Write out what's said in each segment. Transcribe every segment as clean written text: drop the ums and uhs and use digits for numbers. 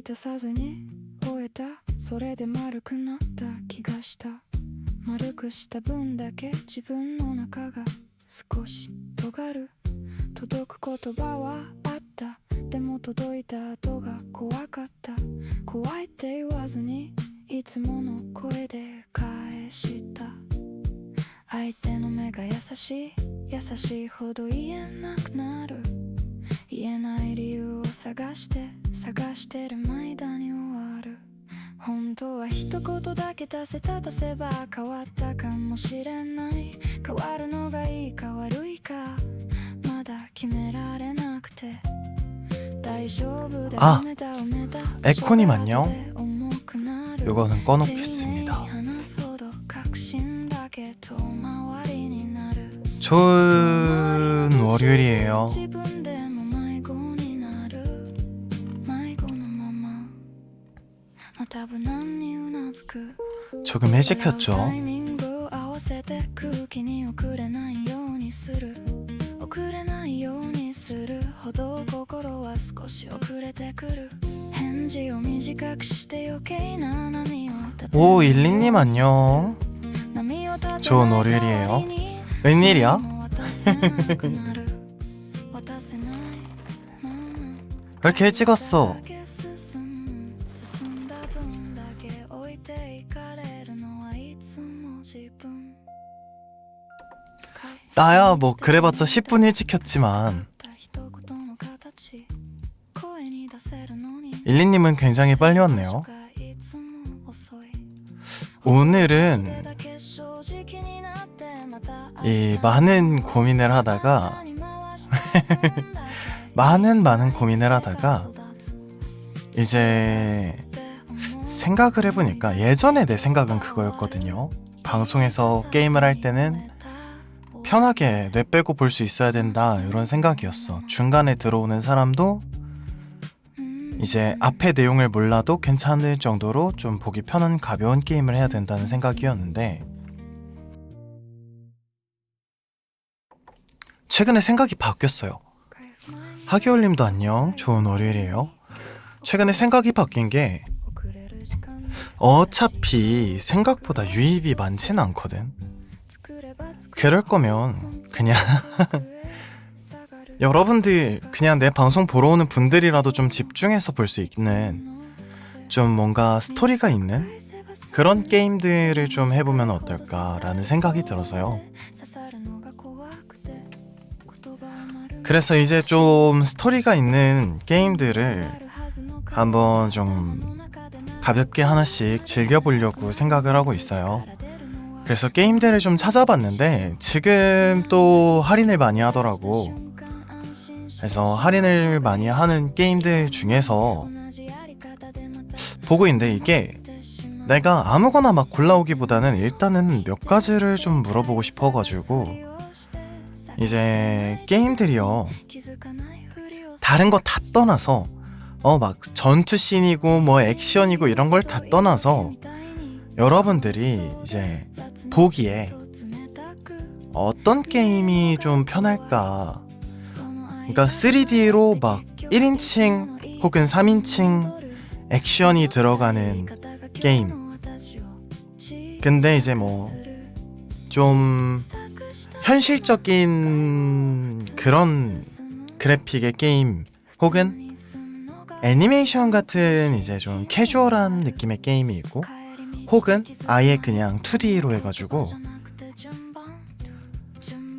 出さずに終えた。それで丸くなった気がした。丸くした分だけ自分の中が少し尖る。届く言葉はあった。でも届いた後が怖かった。怖いって言わずにいつもの声で返した。相手の目が優しい優しいほど言えなくなる。言えない理由を探してる間に終わる。本当は一言だけ足せば変わったかもしれない。変わるのがいいか悪いかまだ決められなくて。大丈夫で 아, 에코님 안녕. 요거는 꺼놓겠습니다. 좋은 월요일이에요. 조금 일찍 켰죠. 오, 일리님 안녕. 좋은 월요일이에요. 웬일이야? 왜 이렇게 일찍 왔어? 나야 뭐 그래봤자 10분 일찍 켰지만 일리님은 굉장히 빨리 왔네요. 오늘은 이 많은 고민을 하다가 많은 고민을 하다가 이제 생각을 해보니까 예전에 내 생각은 그거였거든요. 방송에서 게임을 할 때는 편하게 뇌 빼고 볼 수 있어야 된다 이런 생각이었어. 중간에 들어오는 사람도 이제 앞의 내용을 몰라도 괜찮을 정도로 좀 보기 편한 가벼운 게임을 해야 된다는 생각이었는데 최근에 생각이 바뀌었어요. 하기올님도 안녕. 좋은 월요일이에요. 최근에 생각이 바뀐 게 어차피 생각보다 유입이 많진 않거든. 그럴 거면 그냥 여러분들 그냥 내 방송 보러 오는 분들이라도 좀 집중해서 볼 수 있는 좀 뭔가 스토리가 있는 그런 게임들을 좀 해보면 어떨까라는 생각이 들어서요. 그래서 이제 좀 스토리가 있는 게임들을 한번 좀 가볍게 하나씩 즐겨보려고 생각을 하고 있어요. 그래서 게임들을 좀 찾아봤는데 지금 또 할인을 많이 하더라고. 그래서 할인을 많이 하는 게임들 중에서 보고 있는데 이게 내가 아무거나 막 골라오기보다는 일단은 몇 가지를 좀 물어보고 싶어가지고 이제 게임들이요 다른 거 다 떠나서 막 전투씬이고 뭐 액션이고 이런 걸 다 떠나서 여러분들이 이제 보기에 어떤 게임이 좀 편할까. 그러니까 3D로 막 1인칭 혹은 3인칭 액션이 들어가는 게임. 근데 이제 뭐 좀 현실적인 그런 그래픽의 게임 혹은 애니메이션 같은 이제 좀 캐주얼한 느낌의 게임이 있고 혹은 아예 그냥 2D로 해가지고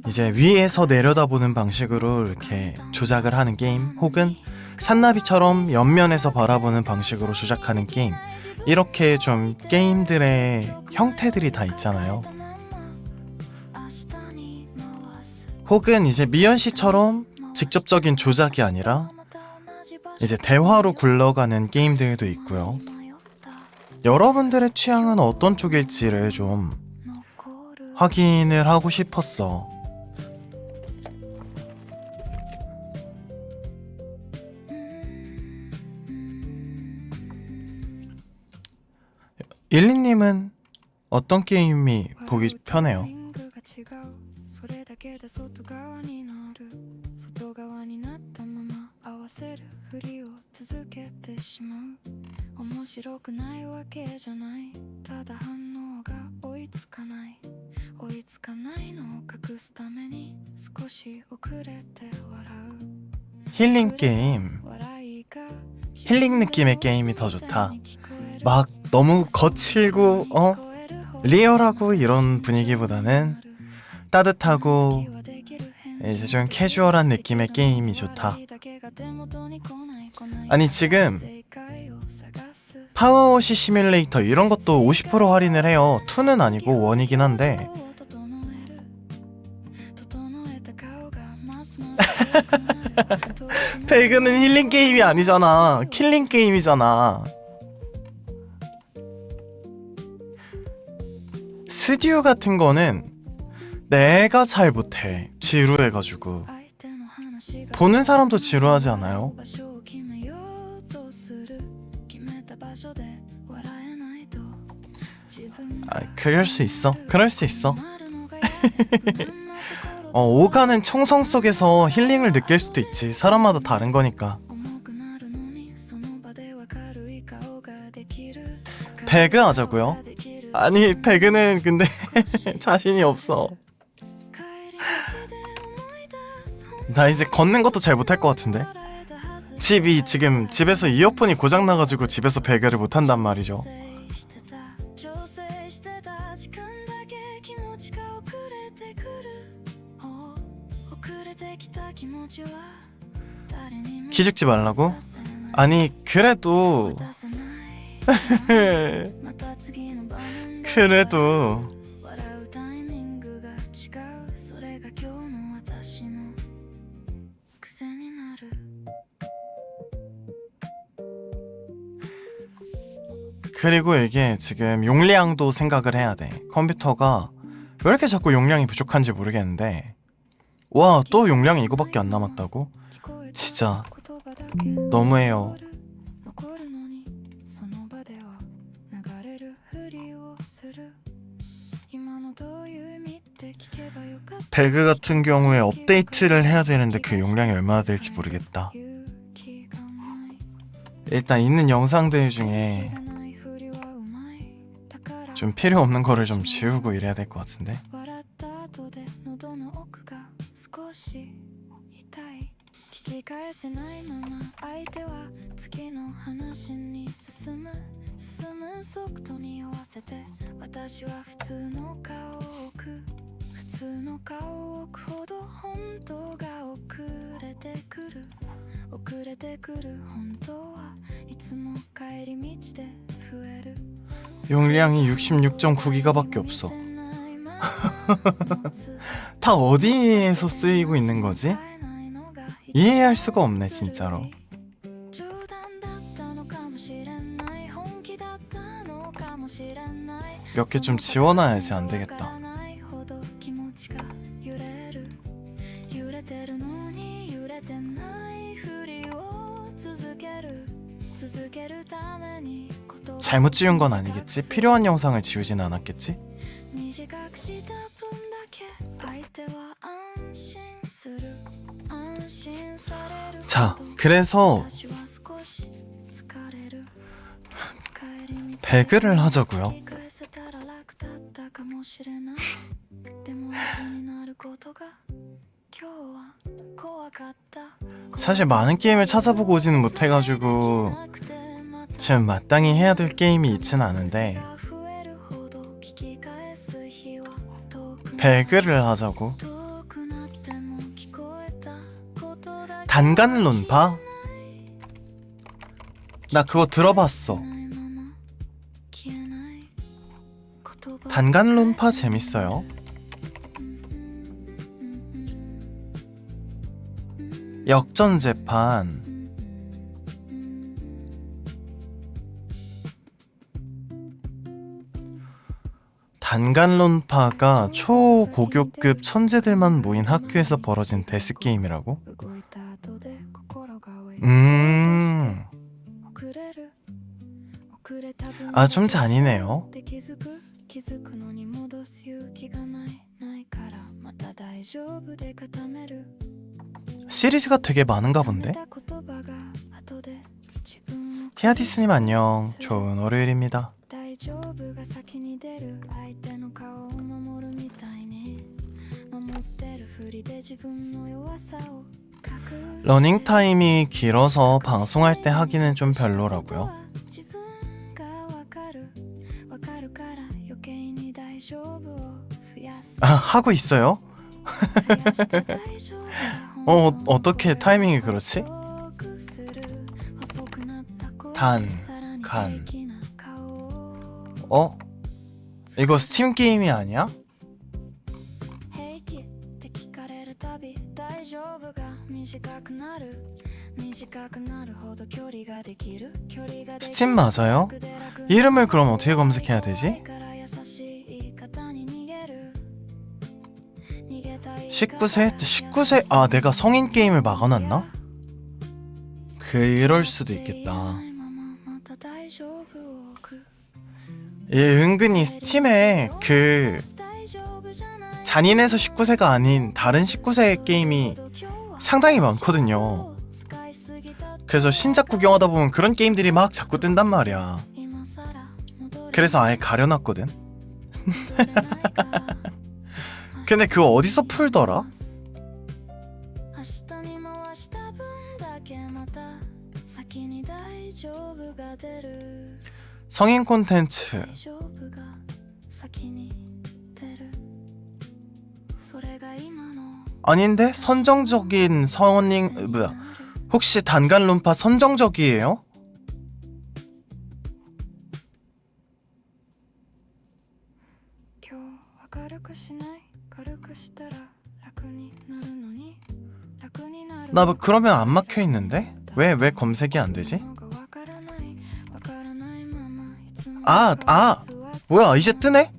이제 위에서 내려다보는 방식으로 이렇게 조작을 하는 게임 혹은 산나비처럼 옆면에서 바라보는 방식으로 조작하는 게임 이렇게 좀 게임들의 형태들이 다 있잖아요. 혹은 이제 미연씨처럼 직접적인 조작이 아니라 이제 대화로 굴러가는 게임들도 있고요. 여러분들의 취향은 어떤 쪽일지를 좀 확인을 하고 싶었어. 일리님은 어떤 게임이 보기 편해요? それだけで外側になる外側になったまま合わせるふりを続けてしまう面白くないわけじゃない。ただ反応が追いつかない。追いつかないのを隠すために少し遅れて笑う。 힐링 게임. 힐링 느낌의 게임이 더 좋다. 막 너무 거칠고 리얼하고 이런 분위기보다는 따뜻하고 이제 좀 캐주얼한 느낌의 게임이 좋다. 아니 지금 파워워시 시뮬레이터 이런 것도 50% 할인을 해요. 2는 아니고 1이긴 한데 배그는 힐링 게임이 아니잖아. 킬링 게임이잖아. 스듀 같은 거는 내가 잘 못해. 지루해가지고. 보는 사람도 지루하지 않아요? 그럴 수 있어. 그럴 수 있어. 오가는 총성 속에서 힐링을 느낄 수도 있지. 사람마다 다른 거니까. 배그 하자고요? 아니 배그는 근데 자신이 없어. 나 이제 걷는 것도 잘 못할 것 같은데. 지금 집에서 이어폰이 고장나가지고 집에서 배그를 못한단 말이죠. 기죽지 말라고? 아니 그래도 그래도 그리고 이게 지금 용량도 생각을 해야 돼. 컴퓨터가 왜 이렇게 자꾸 용량이 부족한지 모르겠는데 와, 또 용량이 이거밖에 안 남았다고? 진짜 너무해요. 배그 같은 경우에 업데이트를 해야 되는데 그 용량이 얼마나 될지 모르겠다. 일단 있는 영상들 중에 좀 필요 없는 거를 좀 지우고 이래야 될 것 같은데. 용량이 66.9기가밖에 없어. 다 어디에서 쓰이고 있는 거지? 이해할 수가 없네 진짜로. 몇 개 좀 지워놔야지 안 되겠다. 잘못 지운 건 아니겠지? 필요한 영상을 지우진 않았겠지? 자, 그래서 배그를 하자고요. 사실 많은 게임을 찾아보고 오지는 못해가지고 지금 마땅히 해야 될 게임이 있진 않은데 배그를 하자고. 단간론파? 나 그거 들어봤어. 단간론파 재밌어요. 역전재판. 단간론파가 초고교급 천재들만 모인 학교에서 벌어진 데스게임이라고? 아, 좀 잔인해요. 시리즈가 되게 많은가 본데? 히아디스님 안녕. 좋은 월요일입니다. 大丈夫が先に出る相手の顔を守るみたいに守ってるふりで自分の弱さを 러닝 타임이 길어서 방송할 때 하기는 좀 별로라고요. 아, 하고 있어요? 어떻게 타이밍이 그렇지? 간. 이거 스팀 게임이 아니야? 스팀 맞아요? 이름을 그럼 어떻게 검색해야 되지? 19세? 19세? 아, 내가 성인 게임을 막아놨나? 그럴 수도 있겠다. 예, 은근히 스팀에 그 잔인해서 19세가 아닌 다른 19세 게임이 상당히 많거든요. 그래서 신작 구경하다 보면 그런 게임들이 막 자꾸 뜬단 말이야. 그래서 아예 가려놨거든. 근데 그거 어디서 풀더라? 성인 콘텐츠 아닌데? 선정적인 성인 뭐야? 혹시 단간론파 선정적이에요? 나 뭐 그러면 안 막혀 있는데? 왜 검색이 안 되지? 뭐야, 이제 뜨네?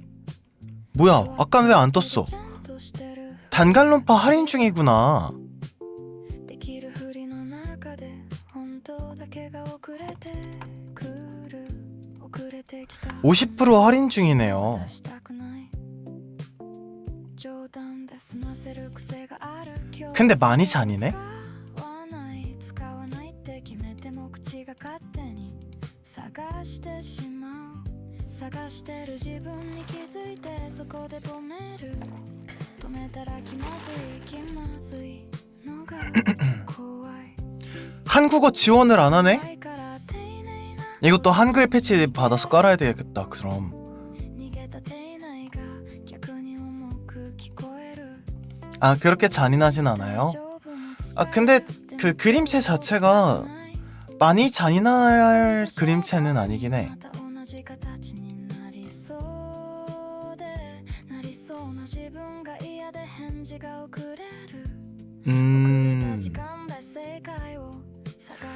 뭐야, 아깐 왜 안 떴어? 단간론파 할인 중이구나. 50% 할인 중이네요. 근데 많이 잔이네? 한국어 지원을 안 하네? 이것도 한글 패치 받아서 깔아야 되겠다. 그럼 그렇게 잔인하진 않아요. 근데 그 그림체 자체가 많이 잔인할 그림체는 아니긴 해.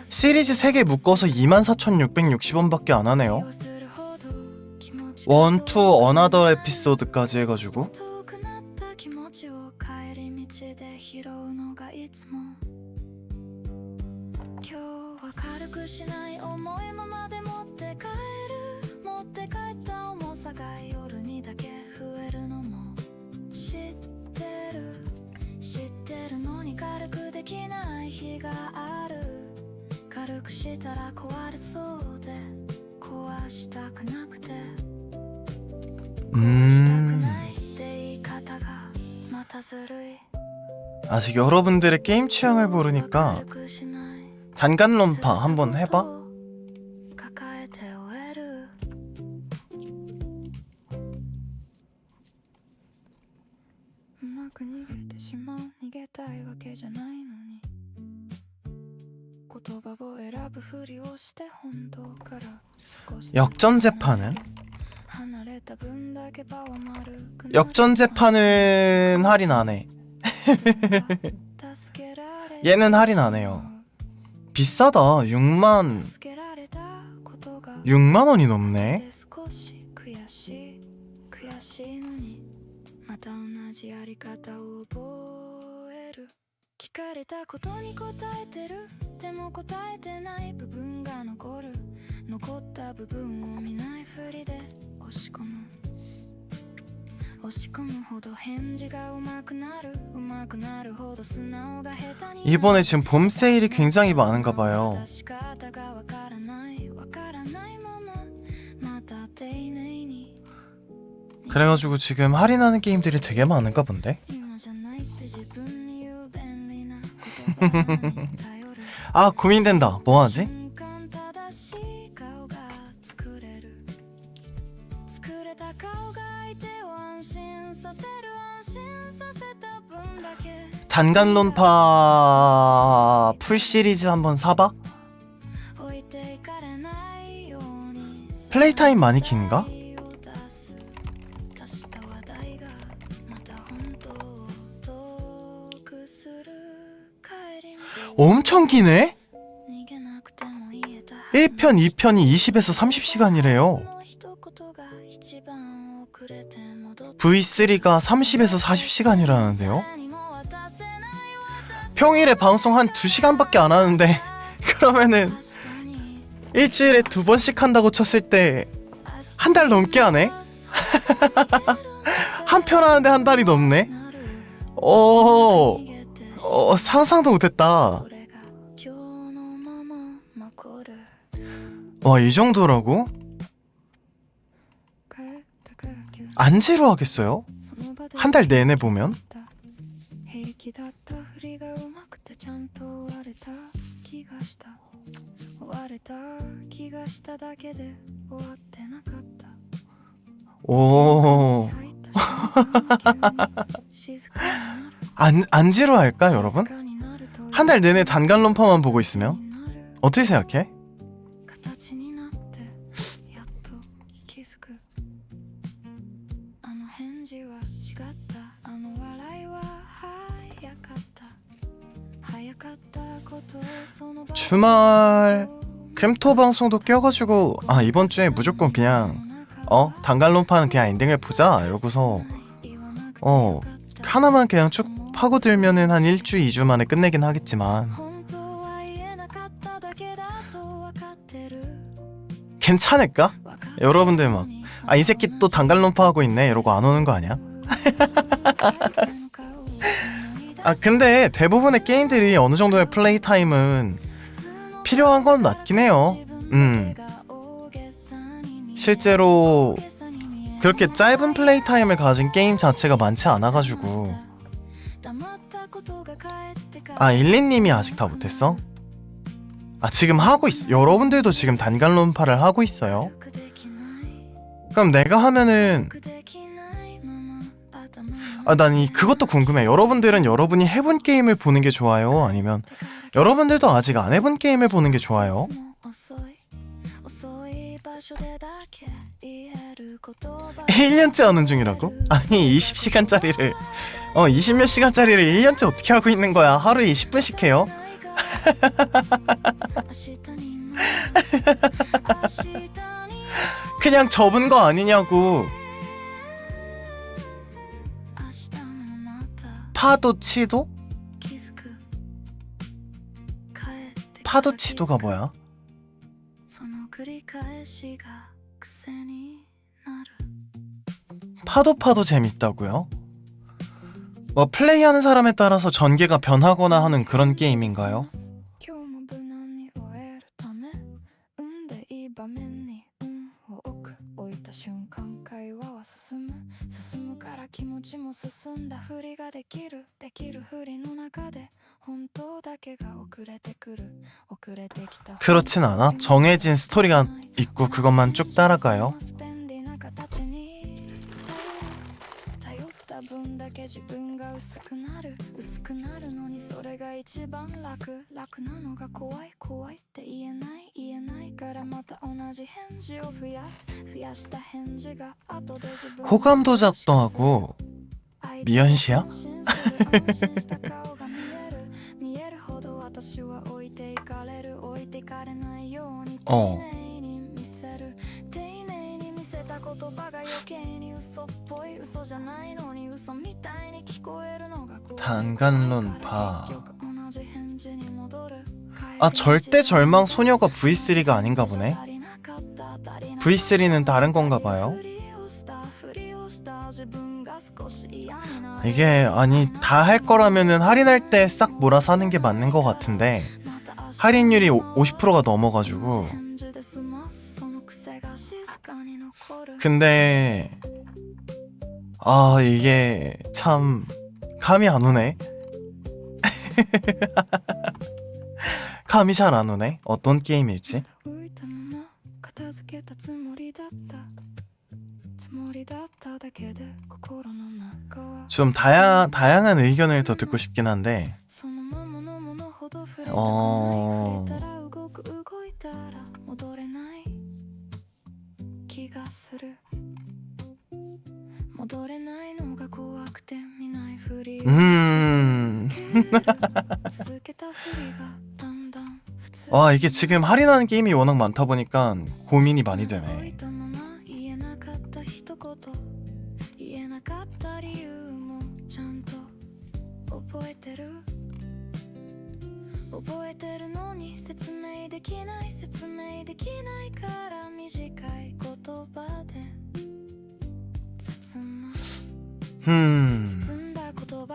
시리즈 3개 묶어서 24,660원밖에 안 하네요. 1, 2, 어나더 에피소드까지 해가지고. 아직 여러분들의 게임 취향을 모르니까 단간론파 한번 해봐. 역전재판은? 역전재판은 할인 안 해. 얘는 할인 안 해요. 비싸다. 6만 원이 넘네. 이번에 지금 봄 세일이 굉장히 많은가 봐요. 그래가지고 지금 할인하는 게임들이 되게 많은가 본데? 아 고민된다. 뭐하지? 단간론파 풀시리즈 한번 사봐? 플레이타임 많이 긴가? 엄청 기네? 1편, 2편이 20에서 30시간이래요. V3가 30에서 40시간이라는데요? 평일에 방송 한 2시간밖에 안 하는데 그러면은 일주일에 2번씩 한다고 쳤을 때 한 달 넘게 하네? 한 편 하는데 한 달이 넘네? 상상도 못했다. 와, 이 정도라고? 안 지루하겠어요? 한 달 내내 보면? 오. 안 지루할까, 여러분? 한 달 내내 단간론파만 보고 있으면? 어떻게 생각해? 주말 캠토 방송도 껴가지고 이번 주에 무조건 그냥 단간론파는 그냥 엔딩을 보자 이러고서 하나만 그냥 쭉 파고들면은 한 1주 2주 만에 끝내긴 하겠지만 괜찮을까? 여러분들 막 이 새끼 또 단간론파 하고 있네 이러고 안 오는 거 아니야? 근데 대부분의 게임들이 어느 정도의 플레이 타임은 필요한 건 맞긴 해요. 실제로 그렇게 짧은 플레이 타임을 가진 게임 자체가 많지 않아가지고. 일리님이 아직 다 못했어? 지금 하고 있어. 여러분들도 지금 단간론파를 하고 있어요. 그럼 내가 하면은 난 그것도 궁금해. 여러분들은 여러분이 해본 게임을 보는 게 좋아요? 아니면 여러분들도 아직 안 해본 게임을 보는 게 좋아요? 1년째 하는 중이라고? 아니 20시간짜리를 20몇 시간짜리를 1년째 어떻게 하고 있는 거야? 하루에 20분씩 해요? 그냥 접은 거 아니냐고. 파도치도? 파도치도가 뭐야? 파도 재밌다고요? 뭐 플레이하는 사람에 따라서 전개가 변하거나 하는 그런 게임인가요? 그렇진 않아? 정해진 스토리가 있고 그것만 쭉 따라가요? 호감 도작도 하고 미연씨야? 단간론파. 절대 절망 소녀가 V3가 아닌가 보네. V3는 다른 건가 봐요. 이게 다 할 거라면은 할인할 때 싹 몰아 사는 게 맞는 것 같은데 할인율이 50%가 넘어가지고 근데 아 이게 참 감이 안 오네. 감이 잘 안 오네. 어떤 게임일지. 좀 다양한 의견을 더 듣고 싶긴 한데 어... 와 이게 지금 할인하는 게임이 워낙 많다 보니까 고민이 많이 되네.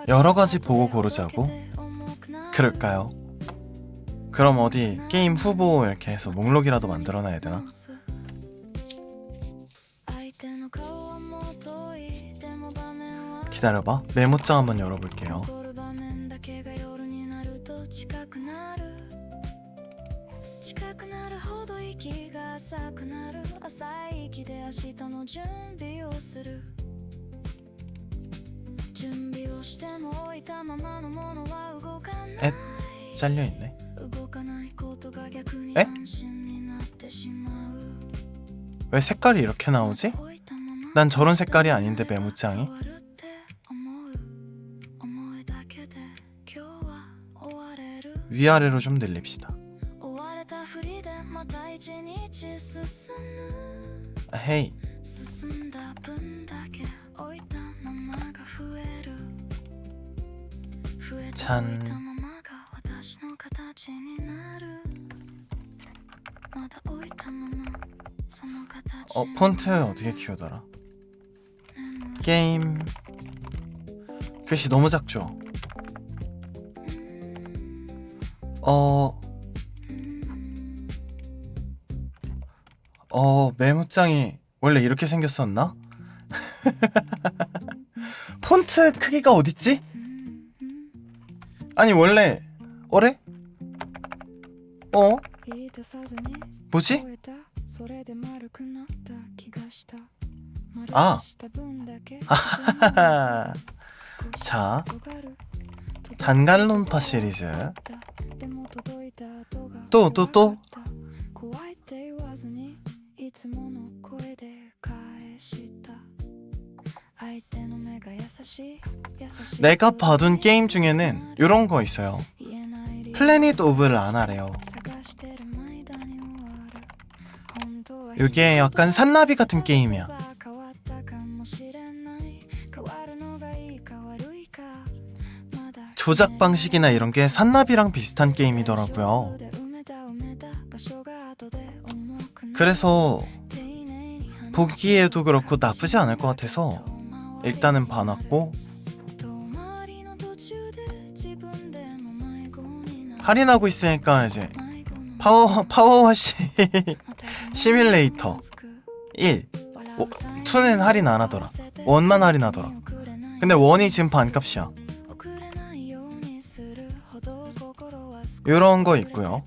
여러 가지 보고 고르자고? 그럴까요? 그럼 어디 게임 후보 이렇게 해서 목록이라도 만들어놔야 되나? 기다려봐. 메모장 한번 열어볼게요. 에? 잘려있네. 에? 왜 색깔이 이렇게 나오지? 난 저런 색깔이 아닌데 메모장이? 위아래로 좀 늘립시다. 아, 헤이. 찬. 폰트 어떻게 키우더라? 게임 글씨 너무 작죠? 메모장이 원래 이렇게 생겼었나? 폰트 크기가 어딨지? 아니 원래 어래? 뭐지? 아! 아하하하. 자, 단간론파 시리즈 또 내가 봐둔 게임 중에는 요런 거 있어요. 플래닛 오브 라나래요. 이게 약간 산나비 같은 게임이야. 조작 방식이나 이런 게 산나비랑 비슷한 게임이더라고요. 그래서 보기에도 그렇고 나쁘지 않을 것 같아서 일단은 봐놨고, 할인하고 있으니까 이제 파워워시 시뮬레이터 1, 2는 할인 안 하더라. 1만 할인하더라. 근데 1이 지금 반값이야. 요런 거 있고요.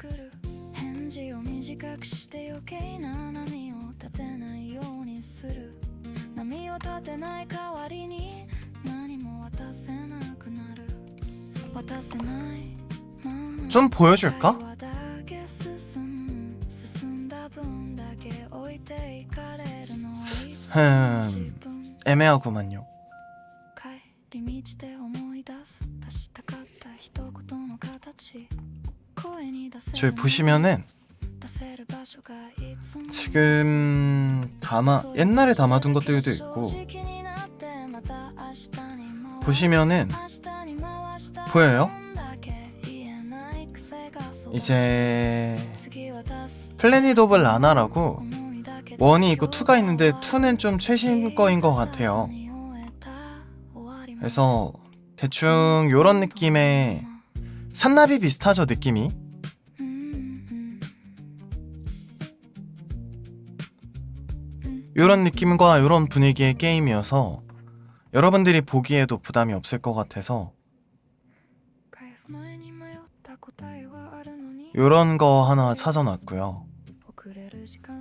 좀 보여줄까? 애매하구만요. 저기 보시면은 지금 옛날에 담아둔 것들도 있고, 보시면은 보여요? 이제 플래닛 오브 라나라고 1이 있고 2가 있는데 2는 좀 최신 거인 것 같아요. 그래서 대충 요런 느낌의 산나비 비슷하죠, 느낌이? 이런 느낌과 이런 분위기의 게임이어서 여러분들이 보기에도 부담이 없을 것 같아서 이런 거 하나 찾아놨고요.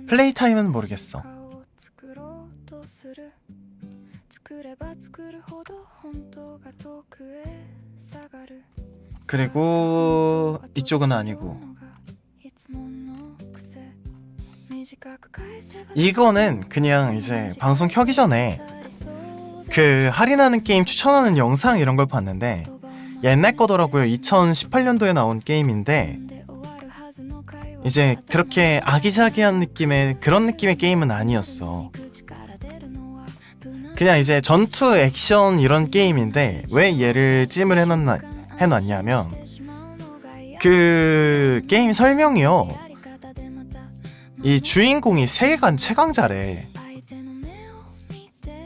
플레이 타임은 모르겠어. 그리고 이쪽은 아니고 이거는 그냥 이제 방송 켜기 전에 그 할인하는 게임 추천하는 영상 이런 걸 봤는데 옛날 거더라고요. 2018년도에 나온 게임인데 이제 그렇게 아기자기한 느낌의 그런 느낌의 게임은 아니었어. 그냥 이제 전투 액션 이런 게임인데 왜 얘를 찜을 해놨냐면 그 게임 설명이요, 이 주인공이 세계관 최강자래.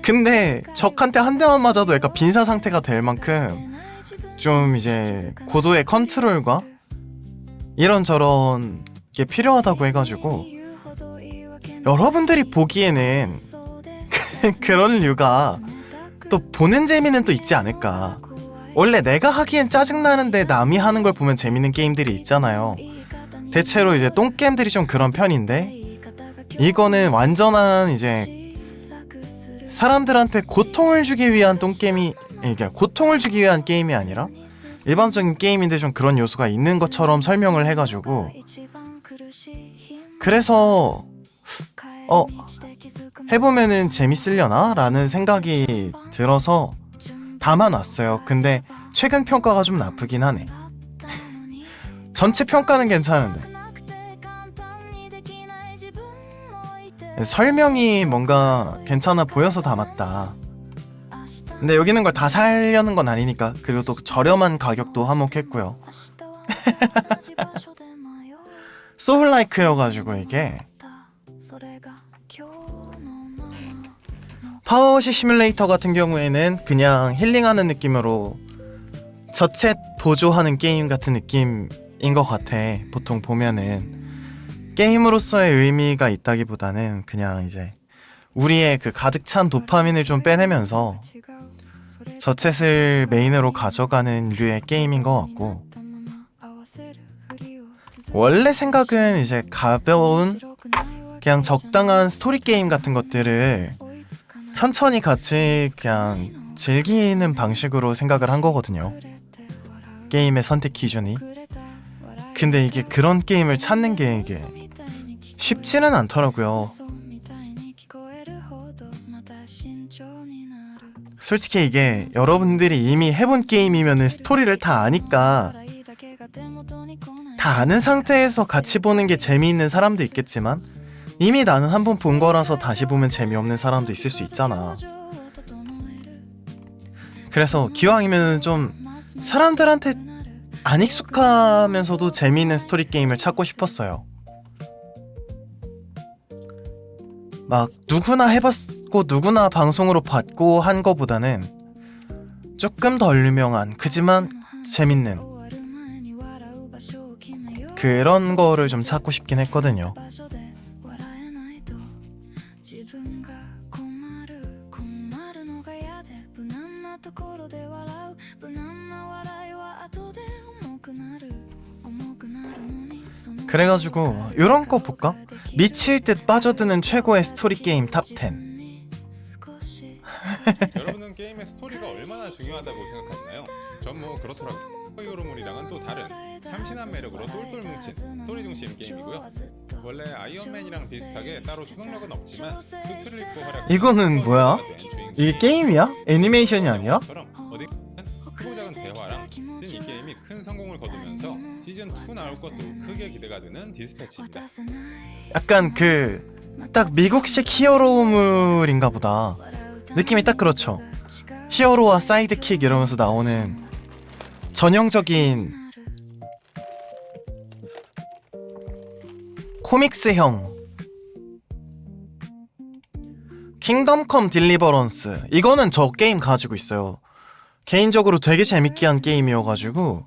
근데 적한테 한 대만 맞아도 약간 빈사 상태가 될 만큼 좀 이제 고도의 컨트롤과 이런저런 게 필요하다고 해가지고 여러분들이 보기에는 그런 류가 또 보는 재미는 또 있지 않을까. 원래 내가 하기엔 짜증나는데 남이 하는 걸 보면 재밌는 게임들이 있잖아요. 대체로 이제 똥게임들이 좀 그런 편인데 이거는 완전한 이제 사람들한테 고통을 주기 위한 똥게임이, 그러니까 고통을 주기 위한 게임이 아니라 일반적인 게임인데 좀 그런 요소가 있는 것처럼 설명을 해가지고 그래서 해보면은 재밌으려나? 라는 생각이 들어서 담아놨어요. 근데 최근 평가가 좀 나쁘긴 하네. 전체 평가는 괜찮은데 설명이 뭔가 괜찮아 보여서 담았다. 근데 여기 있는 걸 다 살려는 건 아니니까. 그리고 또 저렴한 가격도 한몫했고요. 소울라이크여가지고 이게 파워워시 시뮬레이터 같은 경우에는 그냥 힐링하는 느낌으로 저챗 보조하는 게임 같은 느낌인 것 같아. 보통 보면은 게임으로서의 의미가 있다기보다는 그냥 이제 우리의 그 가득 찬 도파민을 좀 빼내면서 저챗을 메인으로 가져가는 류의 게임인 것 같고, 원래 생각은 이제 가벼운 그냥 적당한 스토리 게임 같은 것들을 천천히 같이 그냥 즐기는 방식으로 생각을 한 거거든요. 게임의 선택 기준이. 근데 이게 그런 게임을 찾는 게 이게 쉽지는 않더라고요. 솔직히 이게 여러분들이 이미 해본 게임이면 스토리를 다 아니까 다 아는 상태에서 같이 보는 게 재미있는 사람도 있겠지만 이미 나는 한 번 본 거라서 다시 보면 재미없는 사람도 있을 수 있잖아. 그래서 기왕이면 좀 사람들한테 안 익숙하면서도 재미있는 스토리 게임을 찾고 싶었어요. 막 누구나 해봤고 누구나 방송으로 봤고 한 거보다는 조금 덜 유명한 그지만 재밌는 그런 거를 좀 찾고 싶긴 했거든요. 그래가지고 이런 거 볼까? 미칠 듯 빠져드는 최고의 스토리 게임 탑 10. 여러분은 게임의 스토리가 얼마나 중요하다고 생각하시나요? 전 뭐 그렇더라고요. 히어로물이랑은 또 다른 참신한 매력으로 똘똘 뭉친 스토리 중심 게임이고요. 원래 아이언맨이랑 비슷하게 따로 초능력은 없지만 수트를 입고 활약. 이거는 뭐야? 이게 게임이야? 애니메이션이 아니라? 어디 크고 작은 대화랑 이 게임이 큰 성공을 거두면서 시즌 2 나올 것도 크게 기대가 되는 디스패치입니다. 약간 그 딱 미국식 히어로물인가 보다. 느낌이 딱 그렇죠. 히어로와 사이드킥 이러면서 나오는 전형적인 코믹스형 킹덤 컴 딜리버런스. 이거는 저 게임 가지고 있어요. 개인적으로 되게 재밌게 한 게임이어가지고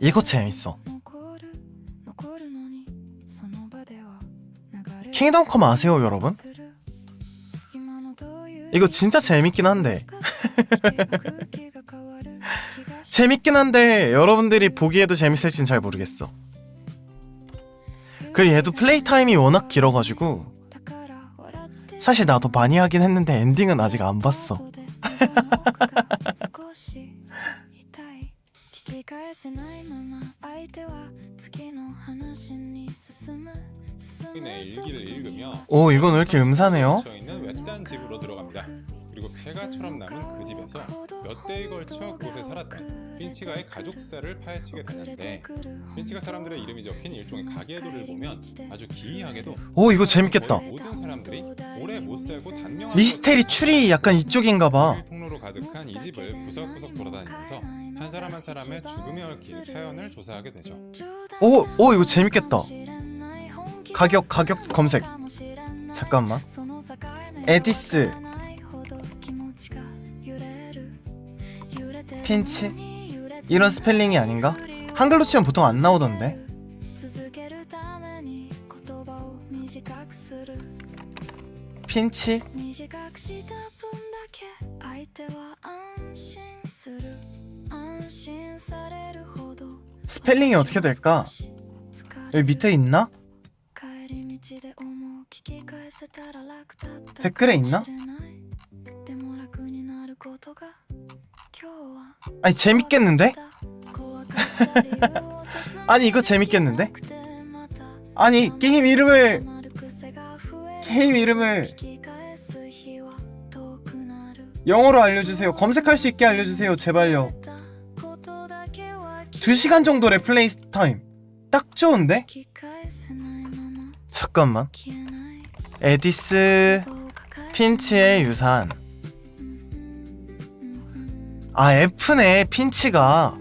이거 재밌어. 킹덤 컴 아세요 여러분? 이거 진짜 재밌긴 한데 재밌긴 한데 여러분들이 보기에도 재밌을진 잘 모르겠어. 그리고 얘도 플레이 타임이 워낙 길어가지고 사실 나도 많이 하긴 했는데 엔딩은 아직 안 봤어. 의 일기를 읽으며 오, 이건 왜 이렇게 음산해요? 있는 외딴 집으로 들어갑니다. 그리고 폐가처럼 남은 그 집에서 몇 대에 걸쳐 그곳에 살았던 핀치가의 가족사를 파헤치게 되는데, 핀치가 사람들의 이름이 적힌 일종의 가계도를 보면 아주 기이하게도 오, 이거 재밌겠다. 거의 모든 사람들이 오래 못 살고 단명한 미스테리 추리 약간 이쪽인가봐. 통로로 가득한 이 집을 구석구석 돌아다니면서 한 사람 한 사람의 죽음에 얽힌 사연을 조사하게 되죠. 오, 이거 재밌겠다. 가격 검색. 잠깐만. 에디스 핀치? 이런 스펠링이 아닌가? 한글로 치면 보통 안 나오던데. 핀치? 스펠링이 어떻게 될까? 여기 밑에 있나? 댓글에 있나? 아니 재밌겠는데? 아니 이거 재밌겠는데? 아니 게임 이름을 영어로 알려주세요. 검색할 수 있게 알려주세요. 제발요. 2시간 정도래 플레이 타임. 딱 좋은데? 잠깐만. 에디스 핀치의 유산. 아, F네. 핀치가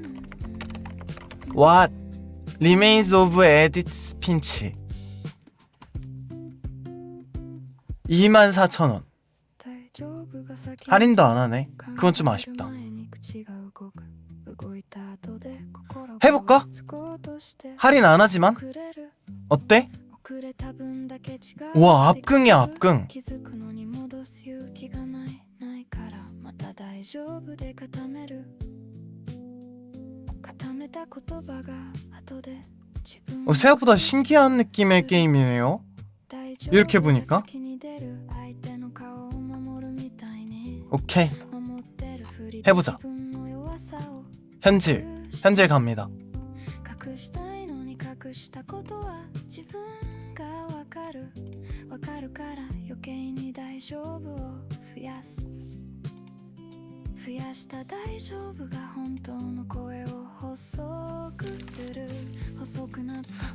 What Remains of Edith Finch 24,000원. 할인도 안 하네. 그건 좀 아쉽다. 해볼까? 할인 안 하지만 어때? 우와, 압승이야 압승. 생각보다 신기한 느낌의 게임이네요. 이렇게 보니까. 오케이, 해보자. 현질 갑니다.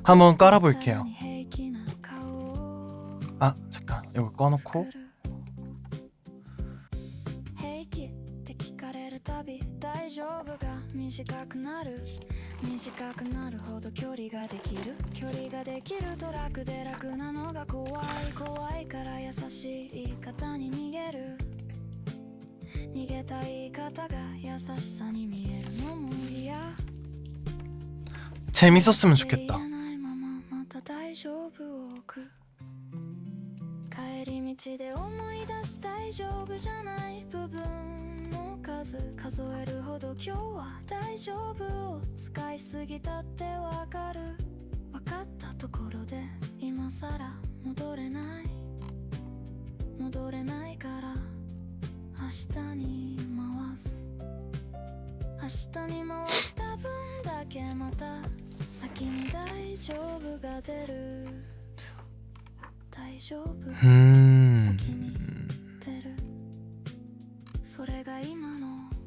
한번 깔아볼게요. 아, 잠깐, 이거 꺼놓고. 재밌었으면 좋겠다.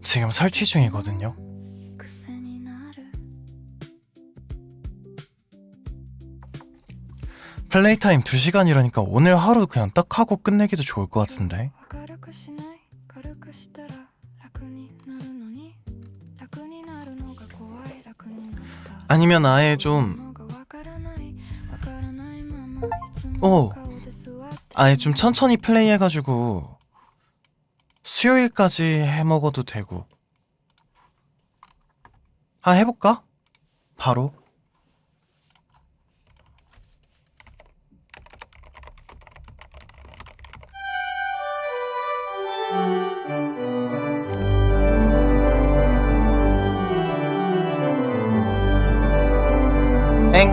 지금 설치 중이거든요. 플레이 타임 2시간이라니까 오늘 하루 그냥 딱 하고 끝내기도 좋을 것 같은데. 아니면 아예 좀 아예 좀 천천히 플레이 해가지고 수요일까지 해먹어도 되고. 해볼까? 바로. 엥?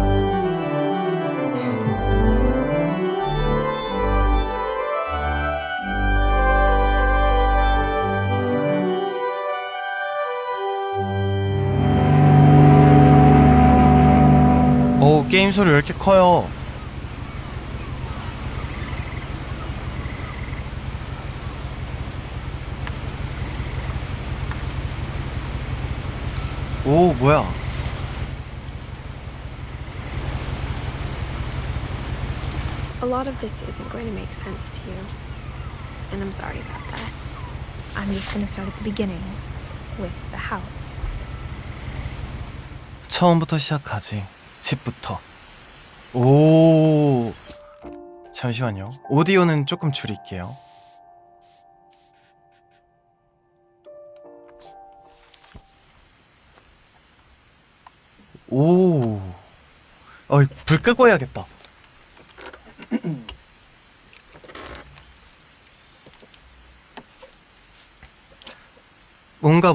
오, 게임 소리 왜 이렇게 커요? 오, 뭐야? A lot of this isn't going to make sense to you, and I'm sorry about that. I'm just going to start at the beginning with the house. 처음부터 시작하지. 집부터. 오. 잠시만요. 오디오는 조금 줄일게요. 오. 불 끄고 해야겠다. 뭔가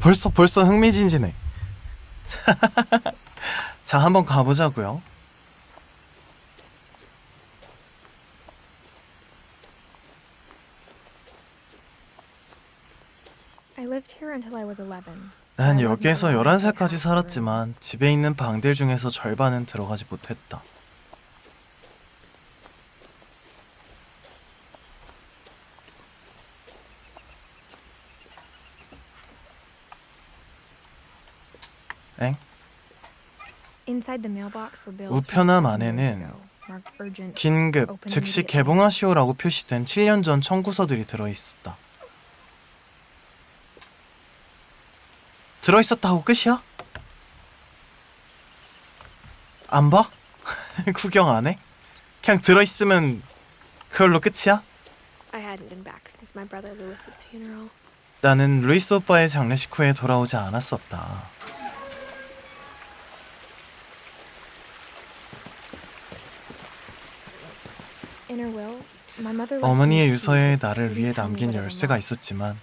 벌써 흥미진진해. 자, 한번 가보자고요. I lived here until I was 11. 난 여기에서 11살까지 살았지만 집에 있는 방들 중에서 절반은 들어가지 못했다. 엥? Inside the mailbox were bills 우편함 from 7 years 안에는 ago, marked urgent. 긴급, 즉시 개봉하시오라고 표시된 7년 전 청구서들이 들어있었다. 들어있었다 하고 끝이야? 안 봐? 구경 안 해? 그냥 들어있으면 그걸로 끝이야? I hadn't been back since my brother Lewis's funeral. 나는 루이스 오빠의 장례식 후에 돌아오지 않았었다. In her will, my mother left 어머니의 me 유서에 secret. 나를 위해 Didn't tell me 남긴 what it 열쇠가 unlocked. 있었지만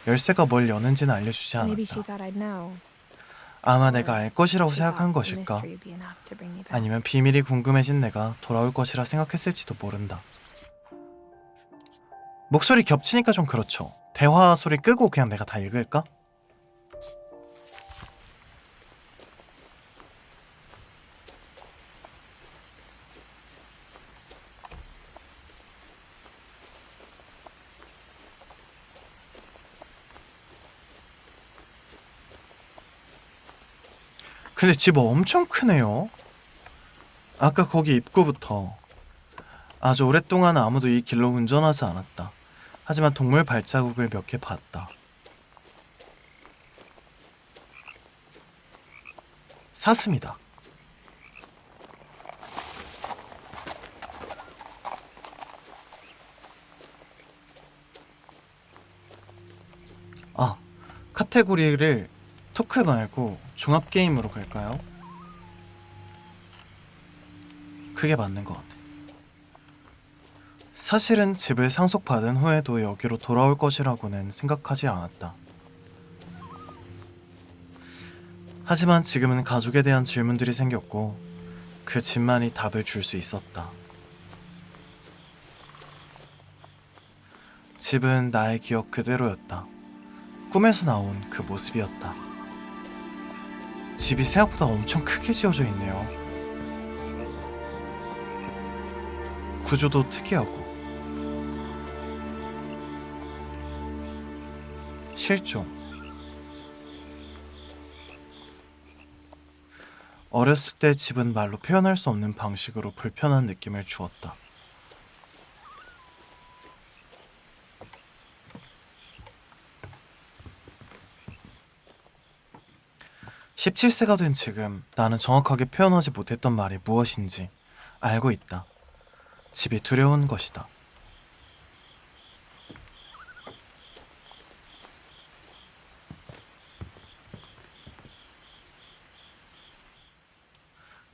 열쇠가 뭘 여는지는 알려주지 Maybe she 않았다. thought I'd know. 아마 내가 알 것이라고 She 생각한 thought the 것일까? mystery would be enough to bring me back. 아니면 비밀이 궁금해진 내가 돌아올 것이라 생각했을지도 모른다. 목소리 겹치니까 좀 그렇죠. 대화 소리 끄고 그냥 내가 다 읽을까? 근데 집 엄청 크네요. 아까 거기 입구부터 아주 오랫동안 아무도 이 길로 운전하지 않았다. 하지만 동물 발자국을 몇 개 봤다. 사슴이다. 아, 카테고리를 토크 말고 종합게임으로 갈까요? 그게 맞는 것 같아. 사실은 집을 상속받은 후에도 여기로 돌아올 것이라고는 생각하지 않았다. 하지만 지금은 가족에 대한 질문들이 생겼고 그 집만이 답을 줄 수 있었다. 집은 나의 기억 그대로였다. 꿈에서 나온 그 모습이었다. 집이 생각보다 엄청 크게 지어져 있네요. 구조도 특이하고 실종. 어렸을 때 집은 말로 표현할 수 없는 방식으로 불편한 느낌을 주었다. (17세가) 된 지금 나는 정확하게 표현하지 못했던 말이 무엇인지 알고 있다. 집이 두려운 것이다.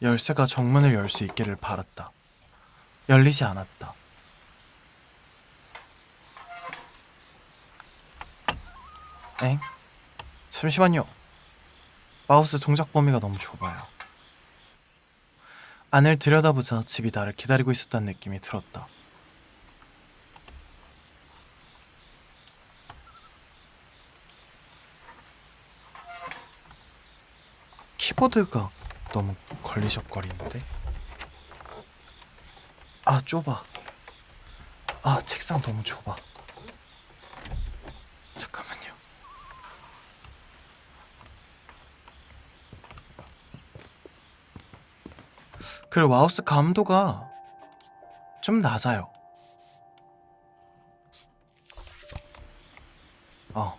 열쇠가 정문을 열 수 있기를 바랐다. 열리지 않았다. 엥? 잠시만요. 마우스 동작 범위가 너무 좁아요. 안을 들여다보자 집이 나를 기다리고 있었다는 느낌이 들었다. 키보드가 너무 걸리적거리는데? 아, 좁아. 아, 책상 너무 좁아. 잠깐만요. 그리고 마우스 감도가 좀 낮아요. 어.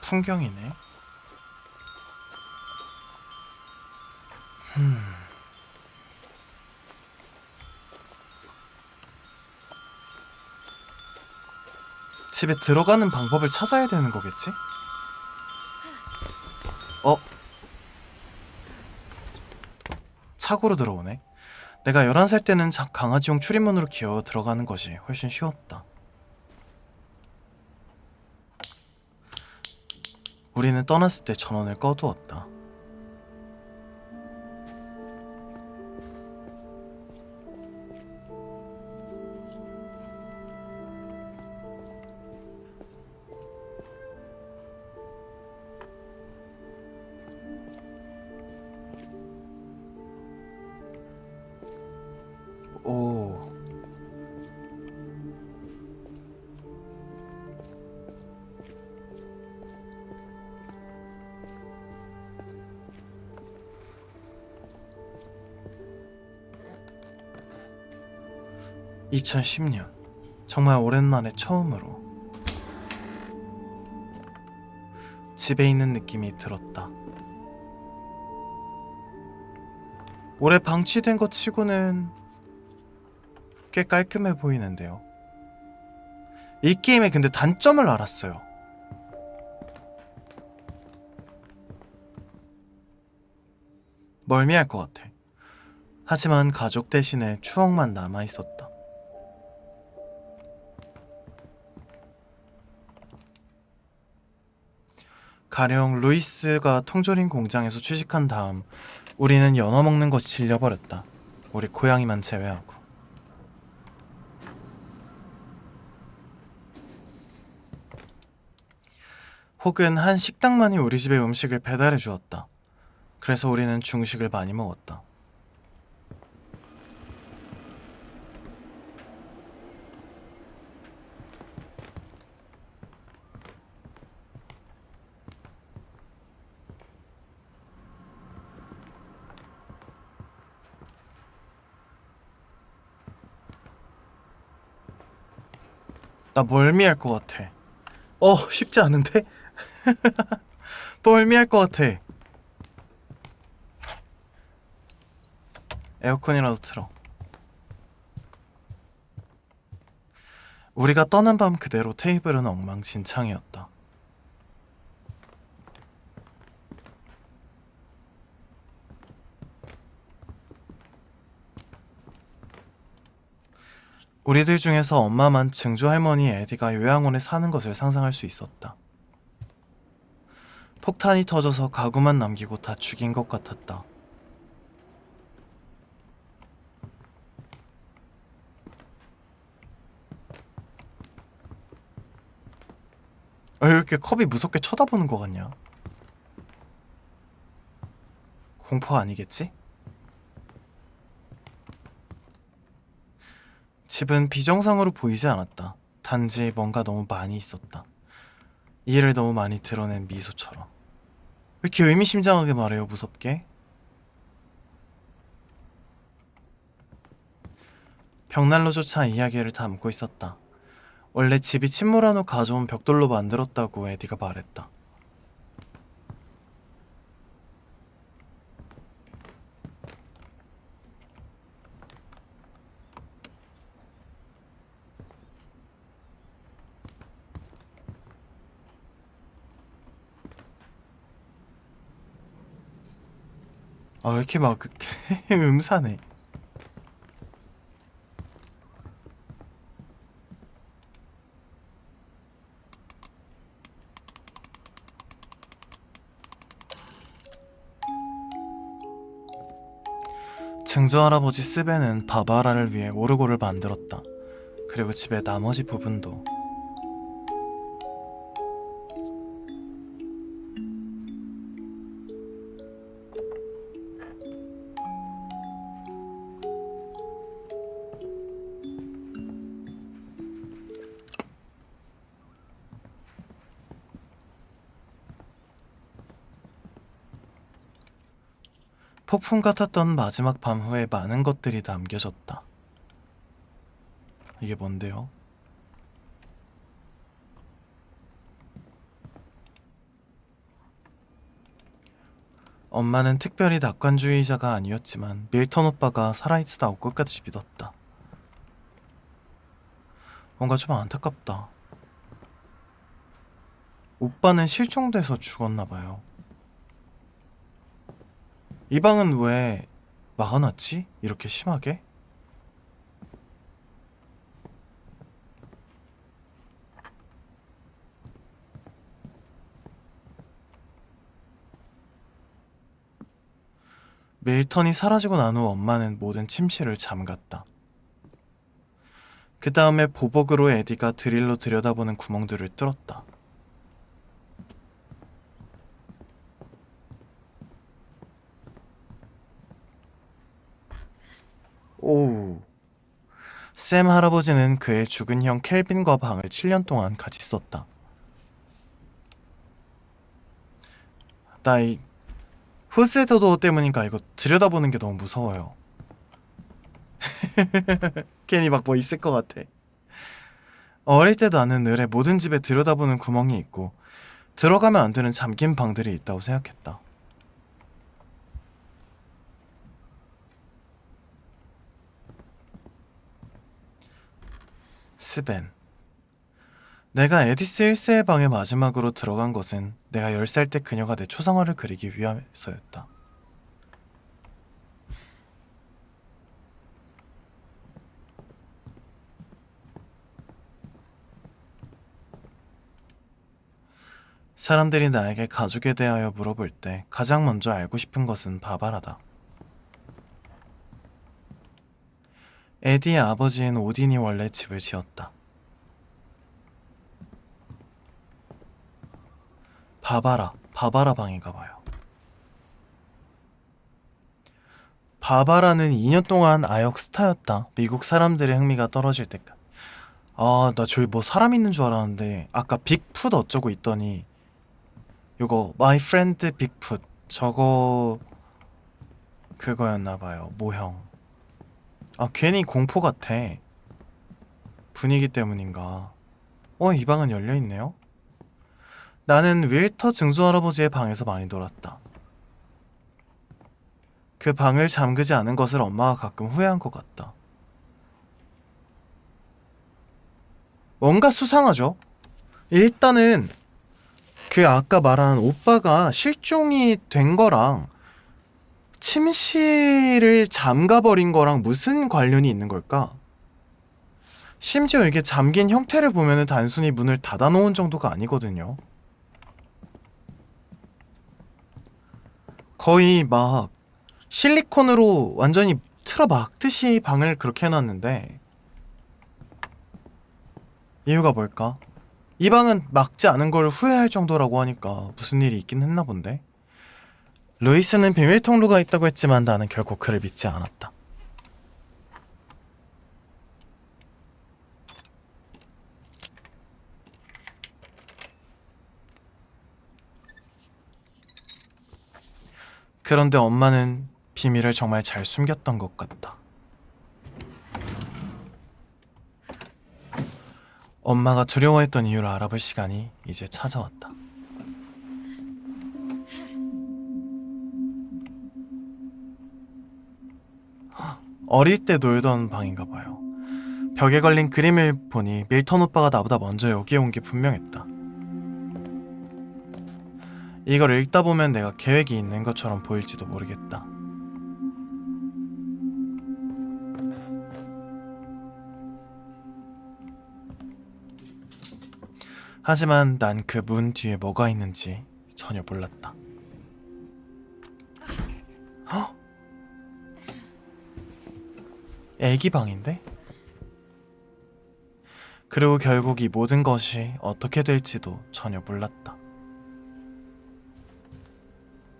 풍경이네. 집에 들어가는 방법을 찾아야 되는 거겠지? 어? 차고로 들어오네. 내가 11살 때는 강아지용 출입문으로 기어 들어가는 것이 훨씬 쉬웠다. 우리는 떠났을 때 전원을 꺼두었다. 오. (2010년) 정말 오랜만에 처음으로 집에 있는 느낌이 들었다. 오래 방치된 것 치고는 꽤 깔끔해 보이는데요. 이 게임의 근데 단점을 알았어요. 멀미할 것 같아. 하지만 가족 대신에 추억만 남아있었다. 가령 루이스가 통조림 공장에서 취직한 다음 우리는 연어 먹는 것이 질려버렸다. 우리 고양이만 제외하고. 혹은 한 식당만이 우리 집에 음식을 배달해 주었다. 그래서 우리는 중식을 많이 먹었다. 나 멀미할 것 같아. 쉽지 않은데? 멀미할 것 같아. 에어컨이라도 틀어. 우리가 떠난 밤 그대로 테이블은 엉망진창이었다. 우리들 중에서 엄마만 증조 할머니 에디가 요양원에 사는 것을 상상할 수 있었다. 폭탄이 터져서 가구만 남기고 다 죽인 것 같았다. 왜 이렇게 컵이 무섭게 쳐다보는 것 같냐? 공포 아니겠지? 집은 비정상으로 보이지 않았다. 단지 뭔가 너무 많이 있었다. 이해를 너무 많이 드러낸 미소처럼. 왜 이렇게 의미심장하게 말해요, 무섭게? 벽난로조차 이야기를 담고 있었다. 원래 집이 침몰한 후 가져온 벽돌로 만들었다고 에디가 말했다. 왜 이렇게 막 음산해. 증조할아버지 스벤은 바바라를 위해 오르골을 만들었다. 그리고 집의 나머지 부분도. 폭풍 같았던 마지막 밤 후에 많은 것들이 남겨졌다. 이게 뭔데요? 엄마는 특별히 낙관주의자가 아니었지만 밀턴 오빠가 살아있다고 끝까지 믿었다. 뭔가 좀 안타깝다. 오빠는 실종돼서 죽었나봐요. 이 방은 왜 막아놨지? 이렇게 심하게? 밀턴이 사라지고 난 후 엄마는 모든 침실을 잠갔다. 그 다음에 보복으로 에디가 드릴로 들여다보는 구멍들을 뚫었다. 오우. 샘 할아버지는 그의 죽은 형 켈빈과 방을 7년 동안 같이 썼다. 나 이 후세도도 때문인가 이거 들여다보는 게 너무 무서워요. 괜히 막 뭐 있을 것 같아. 어릴 때 나는 늘에 모든 집에 들여다보는 구멍이 있고 들어가면 안 되는 잠긴 방들이 있다고 생각했다. 스벤. 내가 에디스 1세의 방에 마지막으로 들어간 것은 내가 10살 때 그녀가 내 초상화를 그리기 위해서였다. 사람들이 나에게 가족에 대하여 물어볼 때 가장 먼저 알고 싶은 것은 바바라다. 에디의 아버지인 오딘이 원래 집을 지었다. 바바라 방인가 봐요. 바바라는 2년 동안 아역 스타였다. 미국 사람들의 흥미가 떨어질 때까지. 아, 나 저기 뭐 사람 있는 줄 알았는데 아까 빅풋 어쩌고 있더니 요거 My Friend 빅풋 저거 그거였나 봐요. 모형. 아, 괜히 공포 같아. 분위기 때문인가. 이 방은 열려있네요. 나는 윌터 증조할아버지의 방에서 많이 놀았다. 그 방을 잠그지 않은 것을 엄마가 가끔 후회한 것 같다. 뭔가 수상하죠? 일단은 그 아까 말한 오빠가 실종이 된 거랑 침실을 잠가버린 거랑 무슨 관련이 있는 걸까? 심지어 이게 잠긴 형태를 보면은 단순히 문을 닫아놓은 정도가 아니거든요. 거의 막 실리콘으로 완전히 틀어막듯이 방을 그렇게 해놨는데 이유가 뭘까? 이 방은 막지 않은 걸 후회할 정도라고 하니까 무슨 일이 있긴 했나 본데. 루이스는 비밀 통로가 있다고 했지만 나는 결국 그를 믿지 않았다. 그런데 엄마는 비밀을 정말 잘 숨겼던 것 같다. 엄마가 두려워했던 이유를 알아볼 시간이 이제 찾아왔다. 어릴 때 놀던 방인가 봐요. 벽에 걸린 그림을 보니 밀턴 오빠가 나보다 먼저 여기에 온 게 분명했다. 이걸 읽다 보면 내가 계획이 있는 것처럼 보일지도 모르겠다. 하지만 난 그 문 뒤에 뭐가 있는지 전혀 몰랐다. 헉! 애기 방인데? 그리고 결국 이 모든 것이 어떻게 될지도 전혀 몰랐다.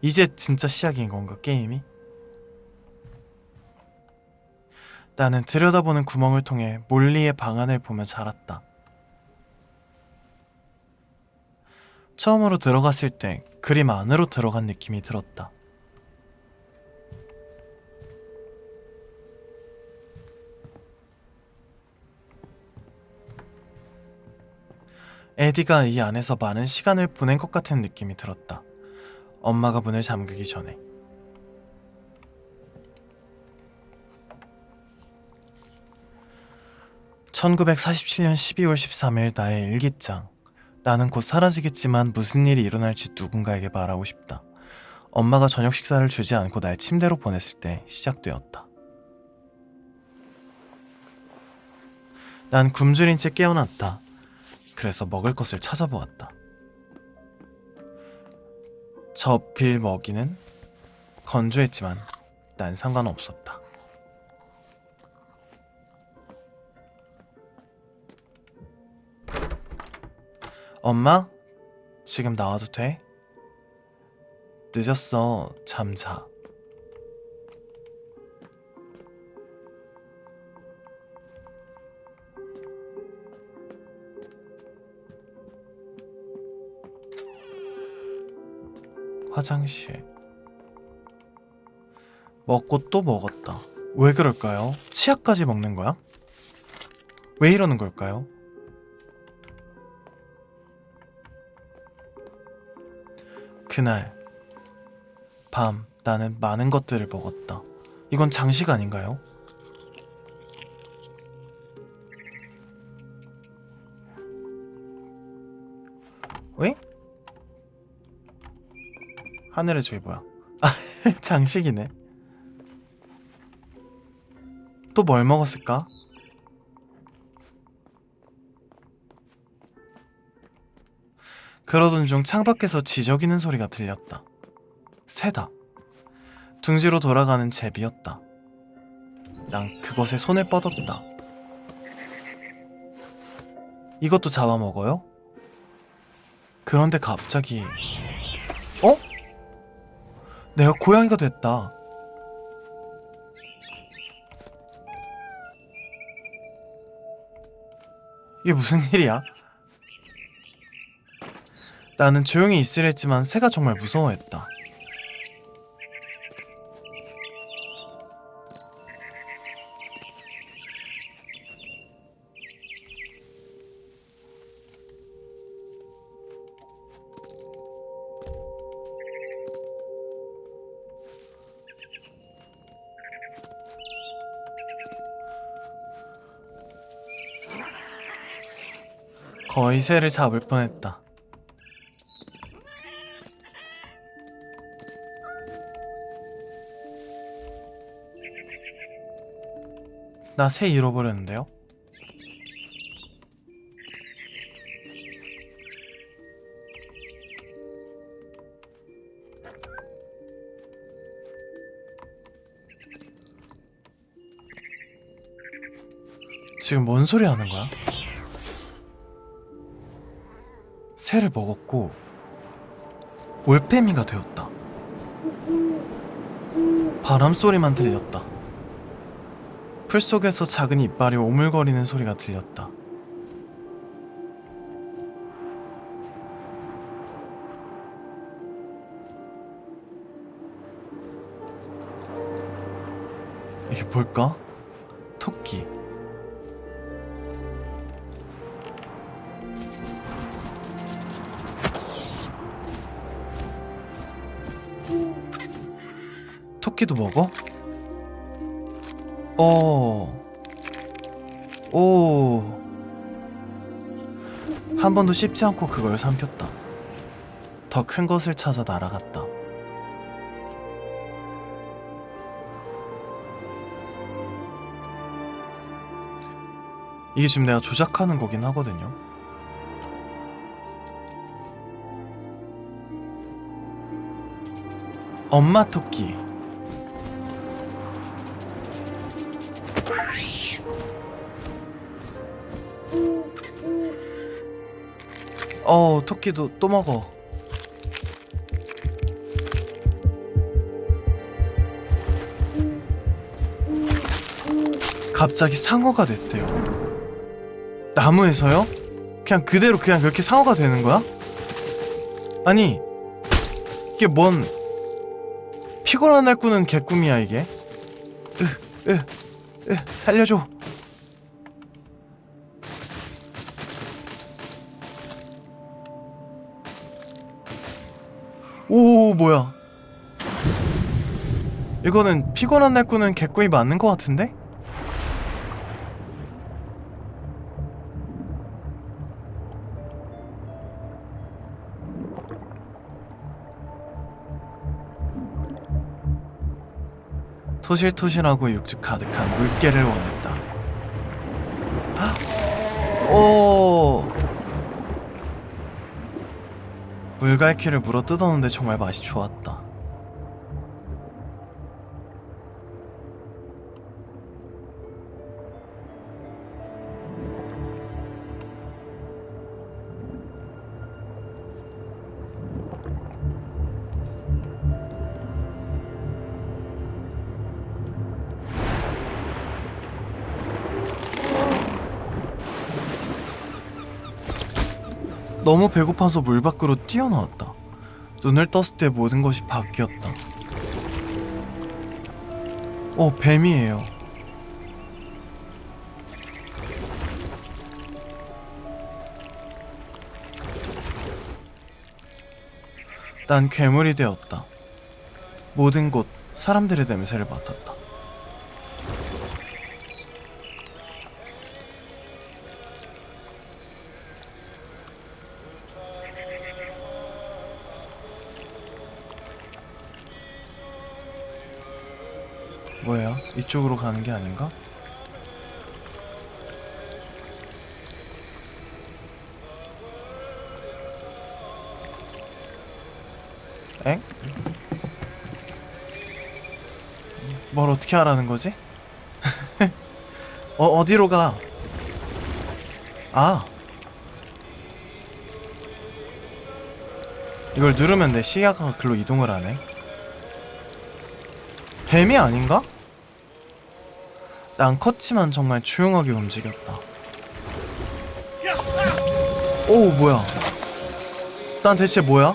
이제 진짜 시작인 건가, 게임이? 나는 들여다보는 구멍을 통해 몰리의 방안을 보며 자랐다. 처음으로 들어갔을 때 그림 안으로 들어간 느낌이 들었다. 에디가 이 안에서 많은 시간을 보낸 것 같은 느낌이 들었다. 엄마가 문을 잠그기 전에. (1947년 12월 13일) 나의 일기장. 나는 곧 사라지겠지만 무슨 일이 일어날지 누군가에게 말하고 싶다. 엄마가 저녁 식사를 주지 않고 날 침대로 보냈을 때 시작되었다. 난 굶주린 채 깨어났다. 그래서 먹을 것을 찾아보았다. 저필 먹이는 건조했지만 난 상관없었다. 엄마? 지금 나와도 돼? 늦었어. 잠자. 화장실. 먹고 또 먹었다. 왜 그럴까요? 치약까지 먹는 거야? 왜 이러는 걸까요? 그날 밤 나는 많은 것들을 먹었다. 이건 장식 아닌가요? 왜? 하늘의 조이 뭐야? 아, 장식이네. 또 뭘 먹었을까? 그러던 중 창밖에서 지저귀는 소리가 들렸다. 새다. 둥지로 돌아가는 제비였다. 난 그것에 손을 뻗었다. 이것도 잡아먹어요? 그런데 갑자기 어? 내가 고양이가 됐다. 이게 무슨 일이야? 나는 조용히 있으려 했지만 새가 정말 무서워했다. 거의 새를 잡을 뻔했다. 나 새 잃어버렸는데요? 지금 뭔 소리 하는 거야? 새를 먹었고 올빼미가 되었다. 바람 소리만 들렸다. 풀 속에서 작은 이빨이 오물거리는 소리가 들렸다. 이게 뭘까? 토끼. 토끼도 먹어? 오. 한 번도 씹지 않고 그걸 삼켰다. 더 큰 것을 찾아 날아갔다. 이게 지금 내가 조작하는 거긴 하거든요. 엄마 토끼. 토끼도 또 먹어. 갑자기 상어가 됐대요. 나무에서요? 그냥 그대로 그냥 그렇게 상어가 되는 거야? 아니 이게 뭔 피곤한 날 꾸는 개꿈이야 이게. 살려줘. 오 뭐야, 이거는 피곤한 날 꾸는 개꿈이 맞는 것 같은데? 토실토실하고 육즙 가득한 물개를 원했다. 오, 물갈퀴를 물어 뜯었는데 정말 맛이 좋았다. 너무 배고파서 물 밖으로 뛰어나왔다. 눈을 떴을 때 모든 것이 바뀌었다. 뱀이에요. 난 괴물이 되었다. 모든 곳 사람들의 냄새를 맡았다. 뭐야? 이쪽으로 가는 게 아닌가? 엥? 뭘 어떻게 하라는 거지? 어디로 가? 이걸 누르면 내 시야가 글로 이동을 하네. 뱀이 아닌가? 난 컸지만 정말 조용하게 움직였다. 뭐야? 난 대체 뭐야?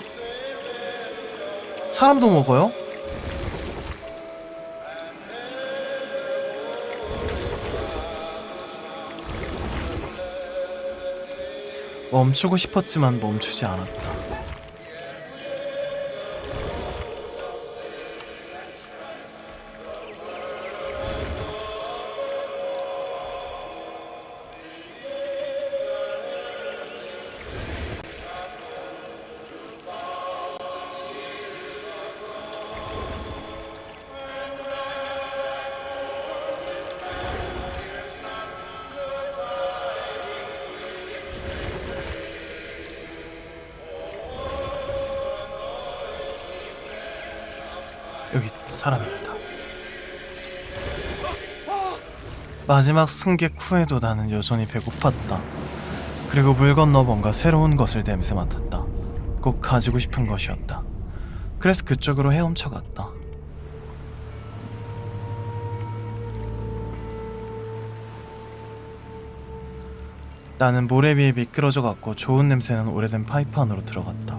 사람도 먹어요? 멈추고 싶었지만 멈추지 않았다. 여기 사람이 있다. 마지막 승객 후에도 나는 여전히 배고팠다. 그리고 물 건너 뭔가 새로운 것을 냄새 맡았다. 꼭 가지고 싶은 것이었다. 그래서 그쪽으로 헤엄쳐 갔다. 나는 모래 위에 미끄러져 갔고 좋은 냄새는 오래된 파이프 안으로 들어갔다.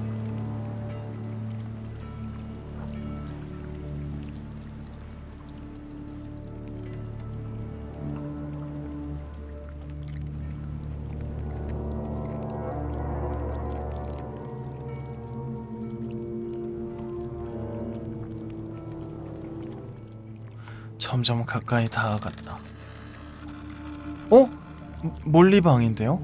점점 가까이 다가갔다. 몰리방인데요?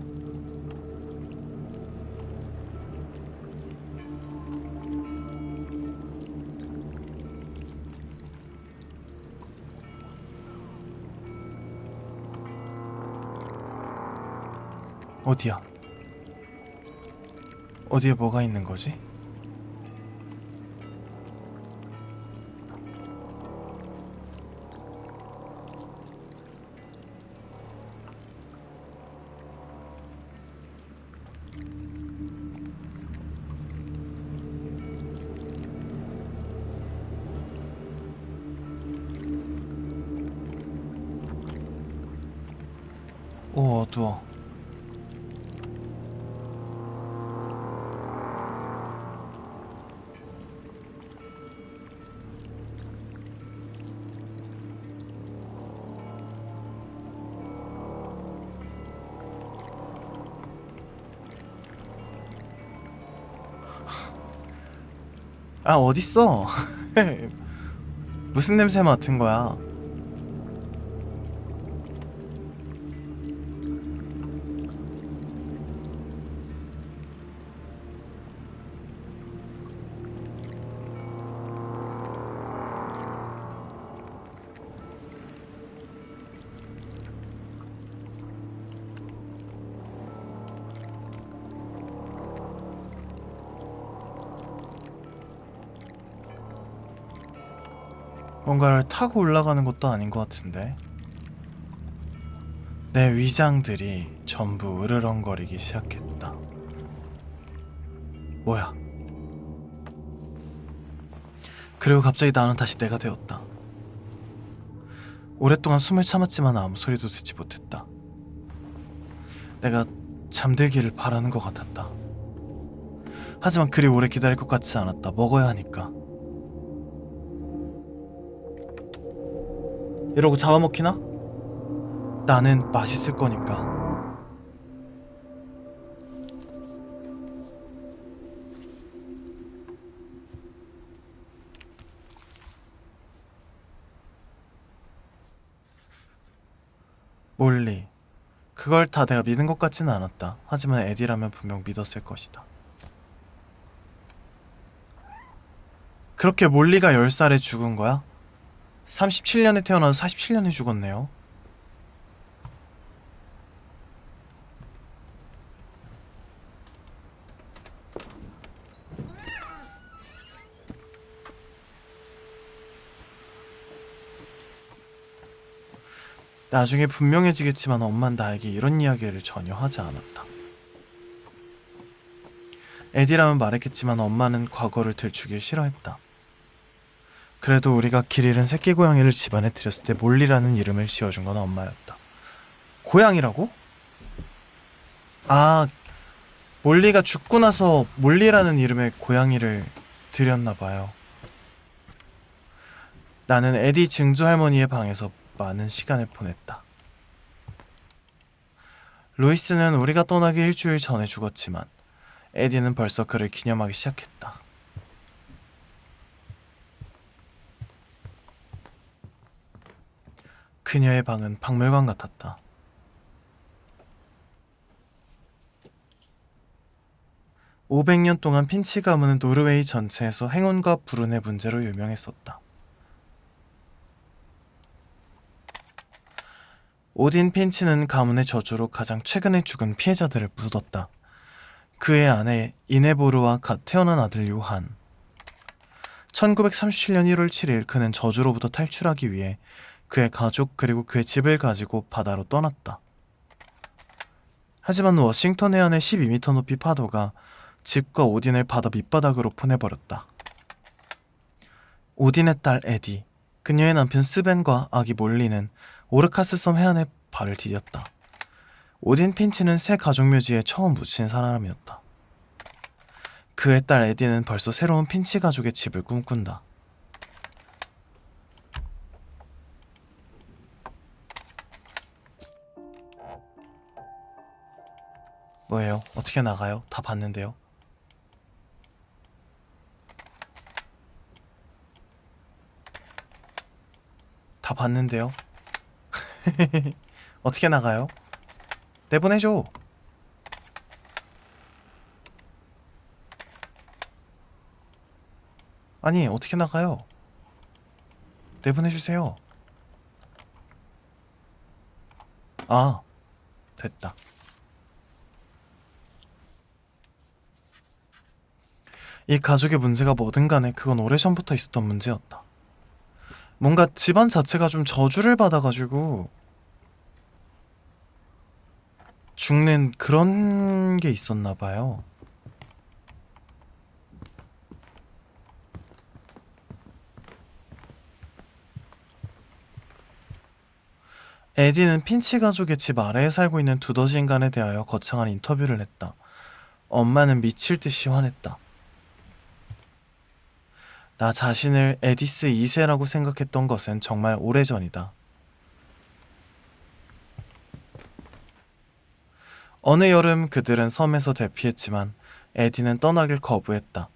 어디야? 어디에 뭐가 있는 거지? 오, 어두워. 아, 어딨어? 무슨 냄새 맡은 거야? 뭔가를 타고 올라가는 것도 아닌 것 같은데. 내 위장들이 전부 으르렁거리기 시작했다. 뭐야? 그리고 갑자기 나는 다시 내가 되었다. 오랫동안 숨을 참았지만 아무 소리도 듣지 못했다. 내가 잠들기를 바라는 것 같았다. 하지만 그리 오래 기다릴 것 같지 않았다. 먹어야 하니까. 이러고 잡아먹히나? 나는 맛있을 거니까. 몰리. 그걸 다 내가 믿은 것 같지는 않았다. 하지만 에디라면 분명 믿었을 것이다. 그렇게 몰리가 10살에 죽은 거야? 37년에 태어나서 47년에 죽었네요. 나중에 분명해지겠지만 엄만 나에게 이런 이야기를 전혀 하지 않았다. 에디라면 말했겠지만 엄마는 과거를 들추길 싫어했다. 그래도 우리가 길 잃은 새끼 고양이를 집안에 들였을 때 몰리라는 이름을 지어준 건 엄마였다. 고양이라고? 아, 몰리가 죽고 나서 몰리라는 이름의 고양이를 들였나 봐요. 나는 에디 증조 할머니의 방에서 많은 시간을 보냈다. 루이스는 우리가 떠나기 일주일 전에 죽었지만 에디는 벌써 그를 기념하기 시작했다. 그녀의 방은 박물관 같았다. (500년) 동안 핀치 가문은 노르웨이 전체에서 행운과 불운의 문제로 유명했었다. 오딘 핀치는 가문의 저주로 가장 최근에 죽은 피해자들을 묻었다. 그의 아내 이네보르와 갓 태어난 아들 요한. 1937년 1월 7일 그는 저주로부터 탈출하기 위해 그의 가족 그리고 그의 집을 가지고 바다로 떠났다. 하지만 워싱턴 해안의 12m 높이 파도가 집과 오딘을 바다 밑바닥으로 보내버렸다. 오딘의 딸 에디, 그녀의 남편 스벤과 아기 몰리는 오르카스 섬 해안에 발을 디뎠다. 오딘 핀치는 새 가족 묘지에 처음 묻힌 사람이었다. 그의 딸 에디는 벌써 새로운 핀치 가족의 집을 꿈꾼다. 뭐예요? 어떻게 나가요? 다 봤는데요. 다 봤는데요. 어떻게 나가요? 내보내줘. 아니, 어떻게 나가요? 내보내주세요. 아, 됐다. 이 가족의 문제가 뭐든 간에 그건 오래전부터 있었던 문제였다. 뭔가 집안 자체가 좀 저주를 받아가지고 죽는 그런 게 있었나 봐요. 에디는 핀치 가족의 집 아래에 살고 있는 두더지 인간에 대하여 거창한 인터뷰를 했다. 엄마는 미칠 듯이 화냈다. 나 자신을 에디스 2세라고 생각했던 것은 정말 오래전이다. 어느 여름 그들은 섬에서 대피했지만 에디는 떠나길 거부했다.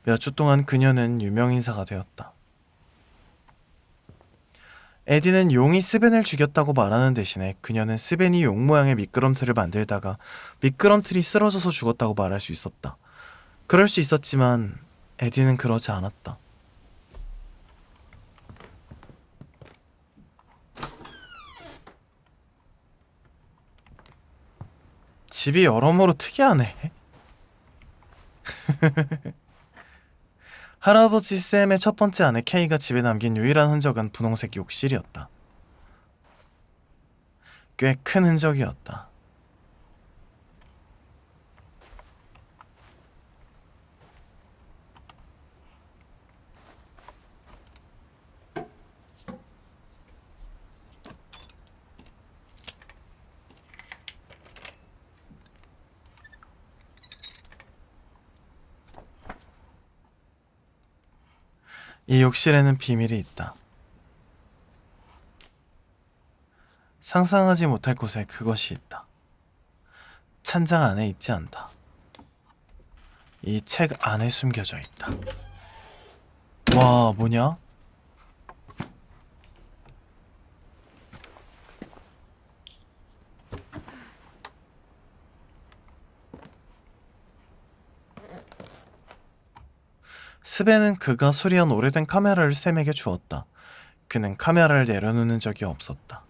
몇 주 동안 그녀는 유명인사가 되었다. 에디는 용이 스벤을 죽였다고 말하는 대신에 그녀는 스벤이 용 모양의 미끄럼틀을 만들다가 미끄럼틀이 쓰러져서 죽었다고 말할 수 있었다. 그럴 수 있었지만 에디는 그러지 않았다. 집이 여러모로 특이하네. 할아버지 샘의 첫 번째 아내 케이가 집에 남긴 유일한 흔적은 분홍색 욕실이었다. 꽤 큰 흔적이었다. 이 욕실에는 비밀이 있다. 상상하지 못할 곳에 그것이 있다. 찬장 안에 있지 않다. 이 책 안에 숨겨져 있다. 와, 뭐냐? 스벤은 그가 수리한 오래된 카메라를 샘에게 주었다. 그는 카메라를 내려놓는 적이 없었다.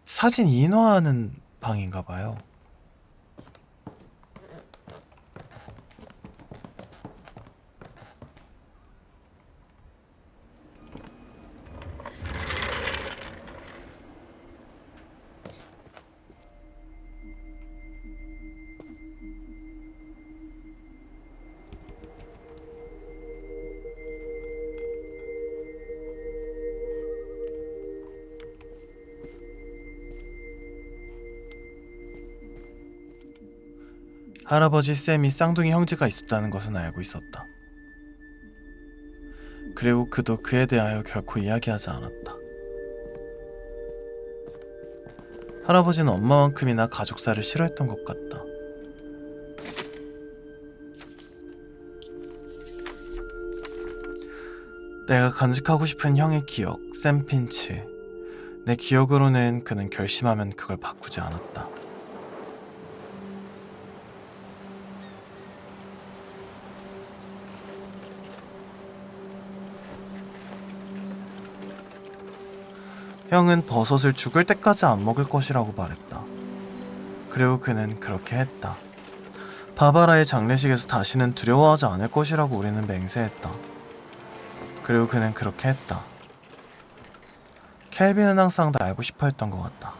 사진 인화하는 방인가 봐요. 할아버지 샘이 쌍둥이 형제가 있었다는 것은 알고 있었다. 그리고 그도 그에 대하여 결코 이야기하지 않았다. 할아버지는 엄마만큼이나 가족사를 싫어했던 것 같다. 내가 간직하고 싶은 형의 기억, 샘 핀치. 내 기억으로는 그는 결심하면 그걸 바꾸지 않았다. 형은 버섯을 죽을 때까지 안 먹을 것이라고 말했다. 그리고 그는 그렇게 했다. 바바라의 장례식에서 다시는 두려워하지 않을 것이라고 우리는 맹세했다. 그리고 그는 그렇게 했다. 켈빈은 항상 다 알고 싶어 했던 것 같다.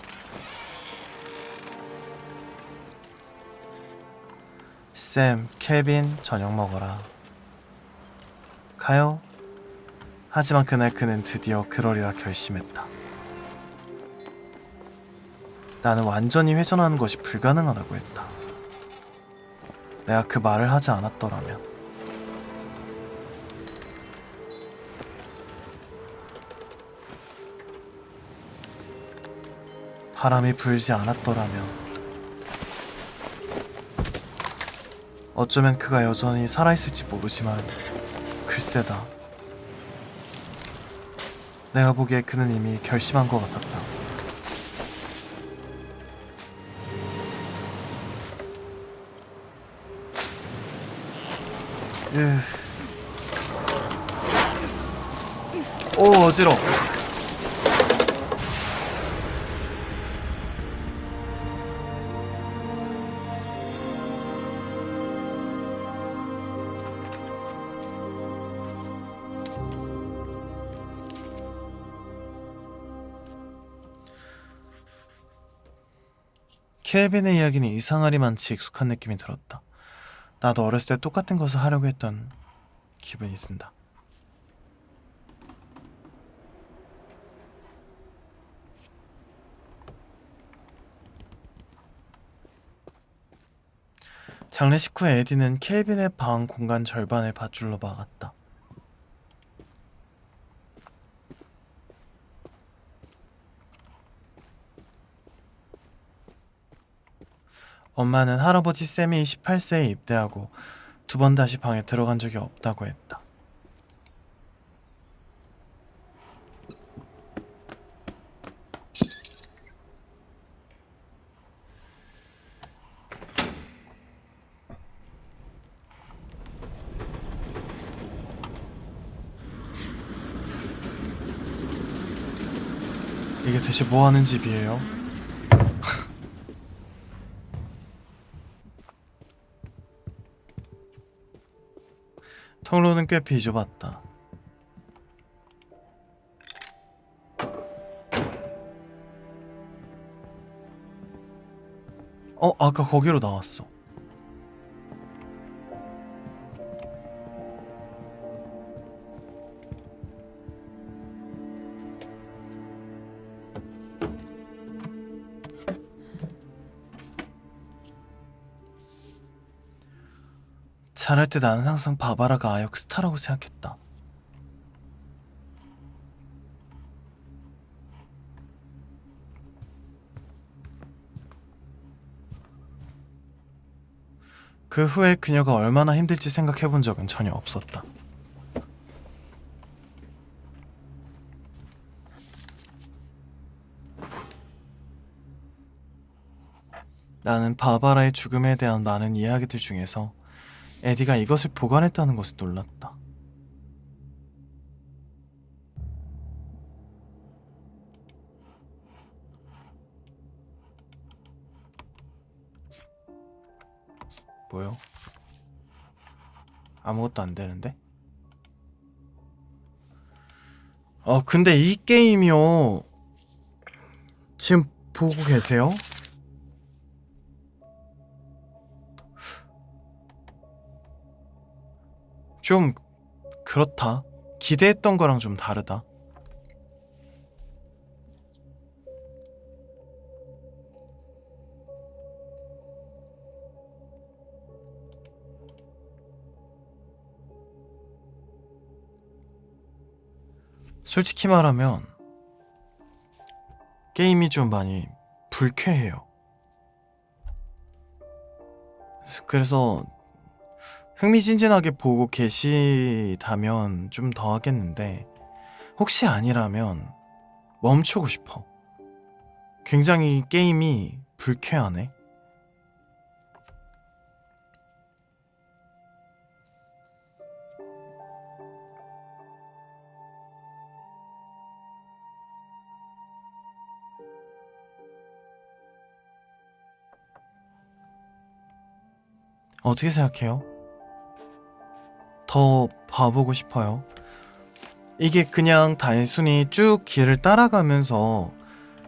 샘, 켈빈, 저녁 먹어라. 가요. 하지만 그날 그는 드디어 그러리라 결심했다. 나는 완전히 회전하는 것이 불가능하다고 했다. 내가 그 말을 하지 않았더라면. 바람이 불지 않았더라면. 어쩌면 그가 여전히 살아있을지 모르지만 글쎄다. 내가 보기에 그는 이미 결심한 것 같았다. 오, 어지러워. 켈빈의 이야기는 이상하리만치 익숙한 느낌이 들었다. 나도 어렸을 때 똑같은 것을 하려고 했던 기분이 든다. 장례식 후에 에디는 켈빈의 방 공간 절반을 밧줄로 막았다. 엄마는 할아버지 샘이 18세에 입대하고 두 번 다시 방에 들어간 적이 없다고 했다. 이게 대체 뭐 하는 집이에요? 통로는 꽤 비좁았다. 아까 거기로 나왔어. 잘할 때 나는 항상 바바라가 아역 스타라고 생각했다. 그 후에 그녀가 얼마나 힘들지 생각해본 적은 전혀 없었다. 나는 바바라의 죽음에 대한 많은 이야기들 중에서 에디가 이것을 보관했다는 것에 놀랐다. 뭐요? 아무것도 안 되는데? 근데 이 게임이요. 지금 보고 계세요? 좀 그렇다. 기대했던 거랑 좀 다르다. 솔직히 말하면 게임이 좀 많이 불쾌해요. 그래서 흥미진진하게 보고 계시다면 좀 더 하겠는데 혹시 아니라면 멈추고 싶어. 굉장히 게임이 불쾌하네. 어떻게 생각해요? 더 봐보고 싶어요. 이게 그냥 단순히 쭉 길을 따라가면서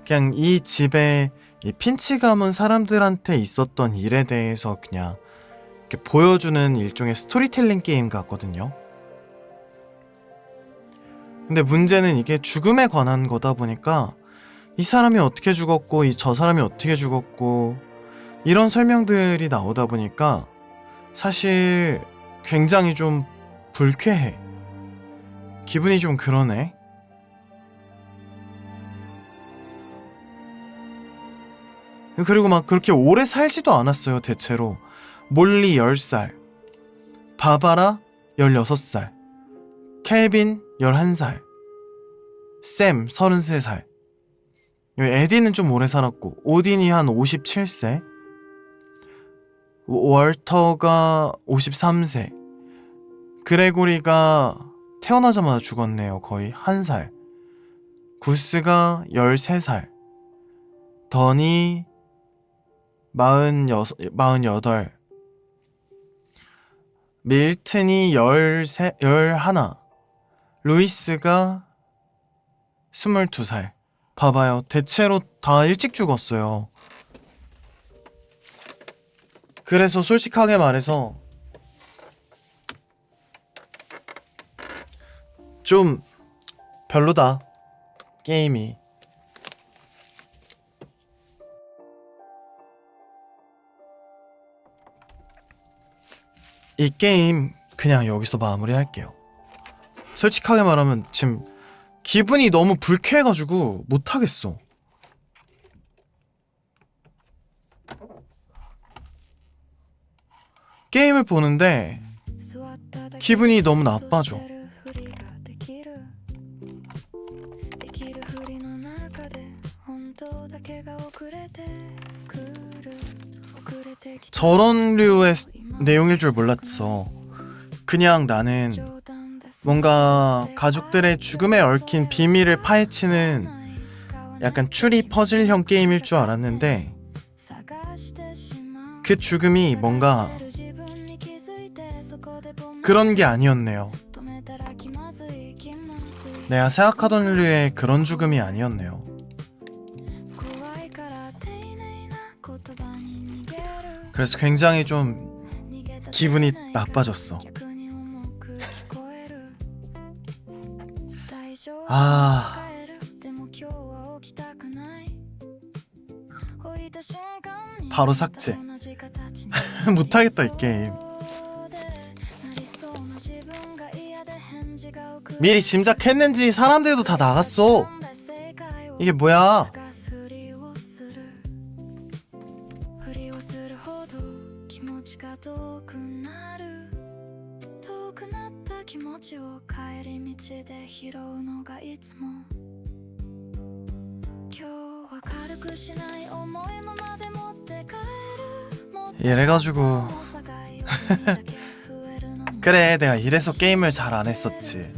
그냥 이 집에 이 핀치 가문 사람들한테 있었던 일에 대해서 그냥 이렇게 보여주는 일종의 스토리텔링 게임 같거든요. 근데 문제는 이게 죽음에 관한 거다 보니까 이 사람이 어떻게 죽었고 저 사람이 어떻게 죽었고 이런 설명들이 나오다 보니까 사실 굉장히 좀 불쾌해. 기분이 좀 그러네. 그리고 막 그렇게 오래 살지도 않았어요. 대체로 몰리 10살, 바바라 16살, 켈빈 11살, 샘 33살, 에디는 좀 오래 살았고 오딘이 한 57세, 월터가 53세, 그레고리가 태어나자마자 죽었네요. 거의 1살, 구스가 13살, 던이 48, 밀튼이 11, 루이스가 22살. 봐봐요. 대체로 다 일찍 죽었어요. 그래서 솔직하게 말해서 좀 별로다. 게임이. 이 게임 그냥 여기서 마무리할게요. 솔직하게 말하면 지금 기분이 너무 불쾌해가지고 못하겠어. 게임을 보는데 기분이 너무 나빠져. 저런 류의 내용일 줄 몰랐어. 그냥 나는 뭔가 가족들의 죽음에 얽힌 비밀을 파헤치는 약간 추리 퍼즐형 게임일 줄 알았는데 그 죽음이 뭔가 그런 게 아니었네요. 내가 생각하던 류의 그런 죽음이 아니었네요. 그래서 굉장히 좀 기분이 나빠졌어. 바로 삭제. 못하겠다 이 게임. 미리 짐작했는지 사람들도 다 나갔어. 이게 뭐야? 이래가지고 그래 내가 이래서 게임을 잘 안 했었지.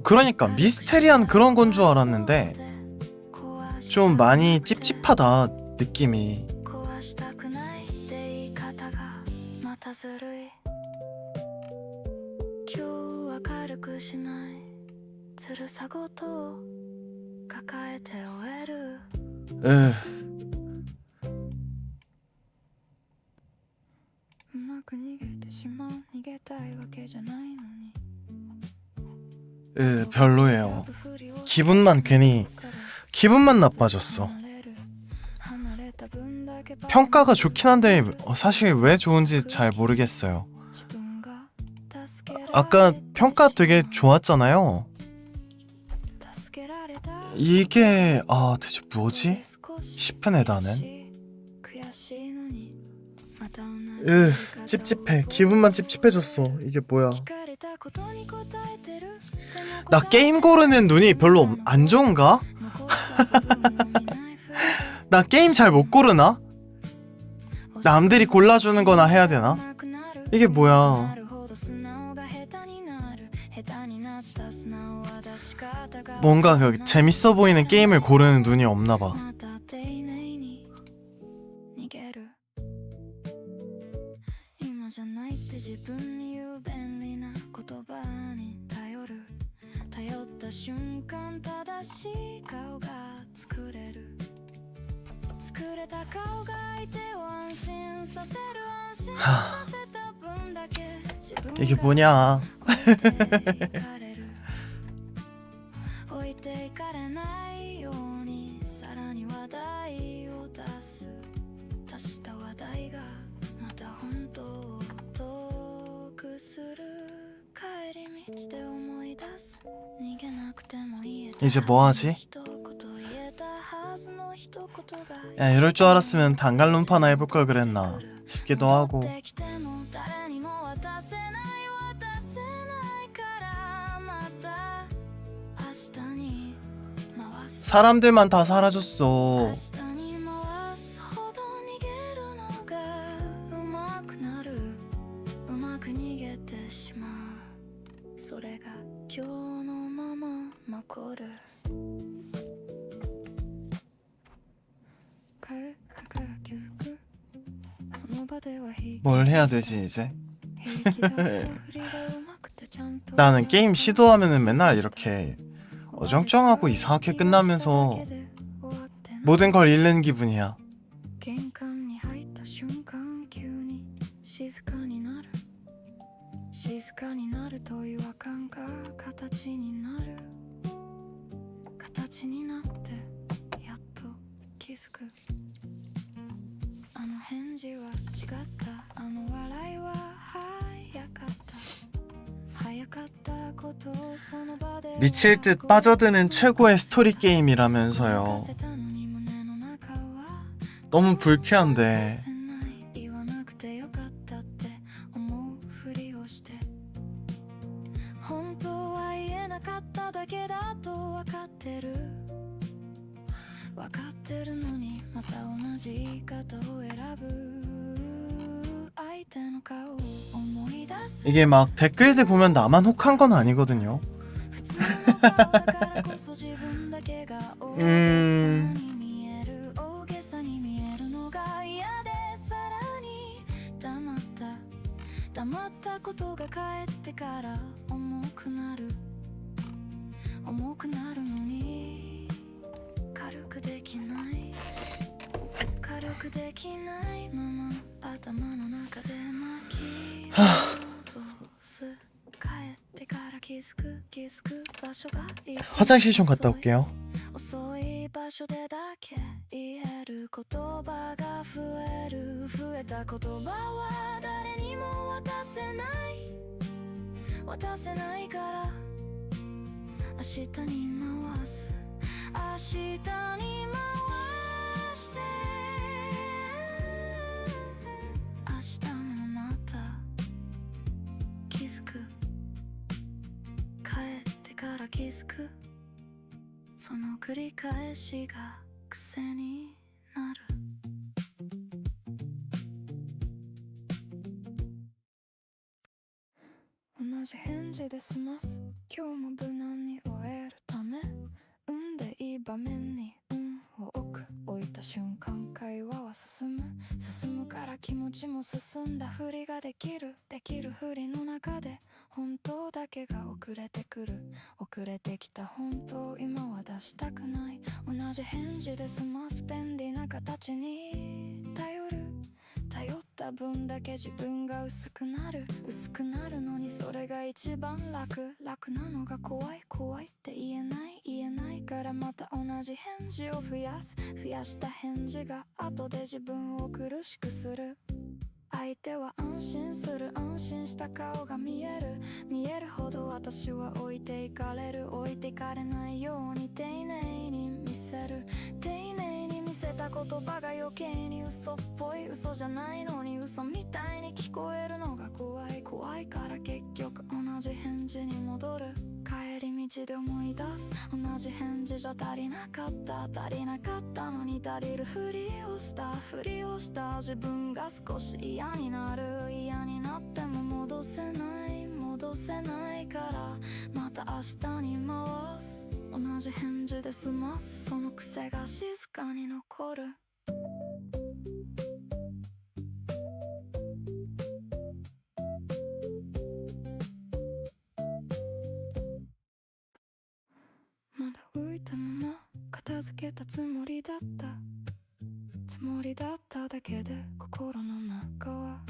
그러니까 미스테리한 그런 건 줄 알았는데 좀 많이 찝찝하다 느낌이. 별로예요. 기분만 나빠졌어. 평가가 좋긴 한데 사실 왜 좋은지 잘 모르겠어요. 아까 평가 되게 좋았잖아요. 이게 대체 뭐지? 싶은 애다는. 찝찝해. 기분만 찝찝해졌어. 이게 뭐야? 나 게임 고르는 눈이 별로 안 좋은가? 나 게임 잘 못 고르나? 남들이 골라주는 거나 해야 되나? 이게 뭐야? 뭔가 재밌어 보이는 게임을 고르는 눈이 없나 봐. 이게 뭐냐? 이제 뭐하지? 야, 이럴 줄 알았으면 단갈론파나 해볼 걸 그랬나 싶기도 하고. 사람들만 다 사라졌어. 뭘 해야 되지 이제? 나는 게임 시도하면은 맨날 이렇게 어정쩡하고 이상하게 끝나면서 모든 걸 잃는 기분이야. あの返事は違ったあの笑いは早かった早かったことをその場で 미칠 듯 빠져드는 최고의 스토리 게임이라면서요. 너무 불쾌한데. 言わなくてよかったって思うふりをして本当は言えなかっただけだと分かってる分かってるのにまた同じ言い方を選ぶ相手の顔を思い出す 이게 막 댓글들 보면 나만 혹한 건 아니거든요. 普通の顔だからこそ自分だけが大げさに見える大げさに見えるのが嫌でさらに黙ったことが帰ってから重くなるのに軽くできないまま頭の中で巻き戻す帰ってから気づく場所がいつも 화장실 좀 갔다 올게요. 遅い場所でだけ言える言葉が増えた言葉は誰にも渡せないから明日に回す明日に回して明日もまた気づく帰ってから気づくその繰り返しが癖になる同じ返事で済ます今日も無難に終えるため運でいい場面に運を置いた瞬間会話は進むから気持ちも進んだふりができるふりの中で本当だけが遅れてきた本当今は出したくない同じ返事で済ます便利な形に頼った分だけ自分が薄くなるのにそれが一番楽なのが怖いって言えないからまた同じ返事を増やした返事が後で自分を苦しくする相手は安心した顔が見えるほど私は置いていかれないように丁寧に見せた言葉が余計に嘘っぽい嘘じゃないのに嘘みたいに聞こえるのが怖いから結局同じ返事に戻る帰り道で思い出す同じ返事じゃ足りなかったのに足りるふりをした自分が少し嫌になっても戻せないからまた明日に回す同じ返事で済ますその癖が静かに残るまだ浮いたまま片付けたつもりだっただけで心の中は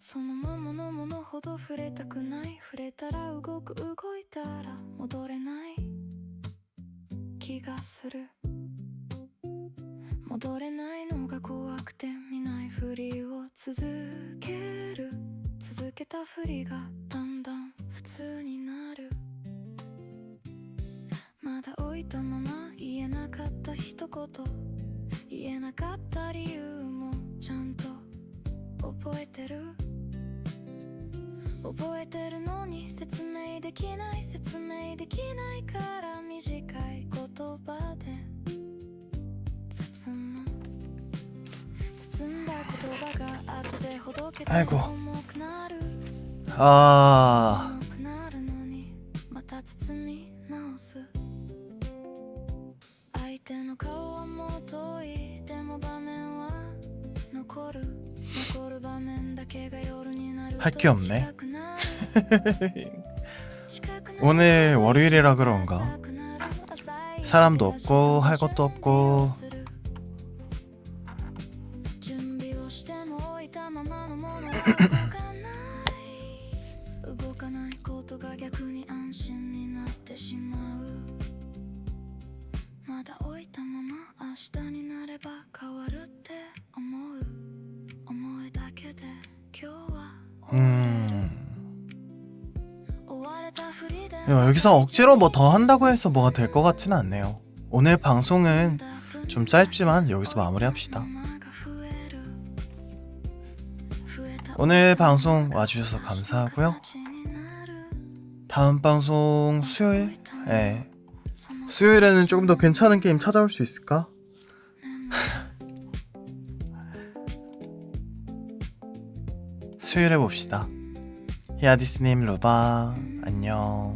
そのままのものほど触れたくない触れたら動いたら戻れない気がする戻れないのが怖くて見ないふりを続けたふりがだんだん普通になるまだ置いたまま言えなかった一言言えなかった理由もちゃんと覚えてるのに説明できないから短い言葉で包んだ言葉が後でほどけて重くなる아, 重くなるのにまた包み直す相手の顔はもう遠いでも場面は残る場面だけが夜になる 할 게 없네. 오늘 월요일이라 그런가? 사람도 없고 할 것도 없고まだ置いたまま明日になれば 여기서 억지로 뭐 더 한다고 해서 뭐가 될 것 같지는 않네요. 오늘 방송은 좀 짧지만 여기서 마무리합시다. 오늘 방송 와주셔서 감사하고요. 다음 방송 수요일? 네. 수요일에는 조금 더 괜찮은 게임 찾아올 수 있을까? 수요일에 봅시다. 히아디스님 루바 안녕.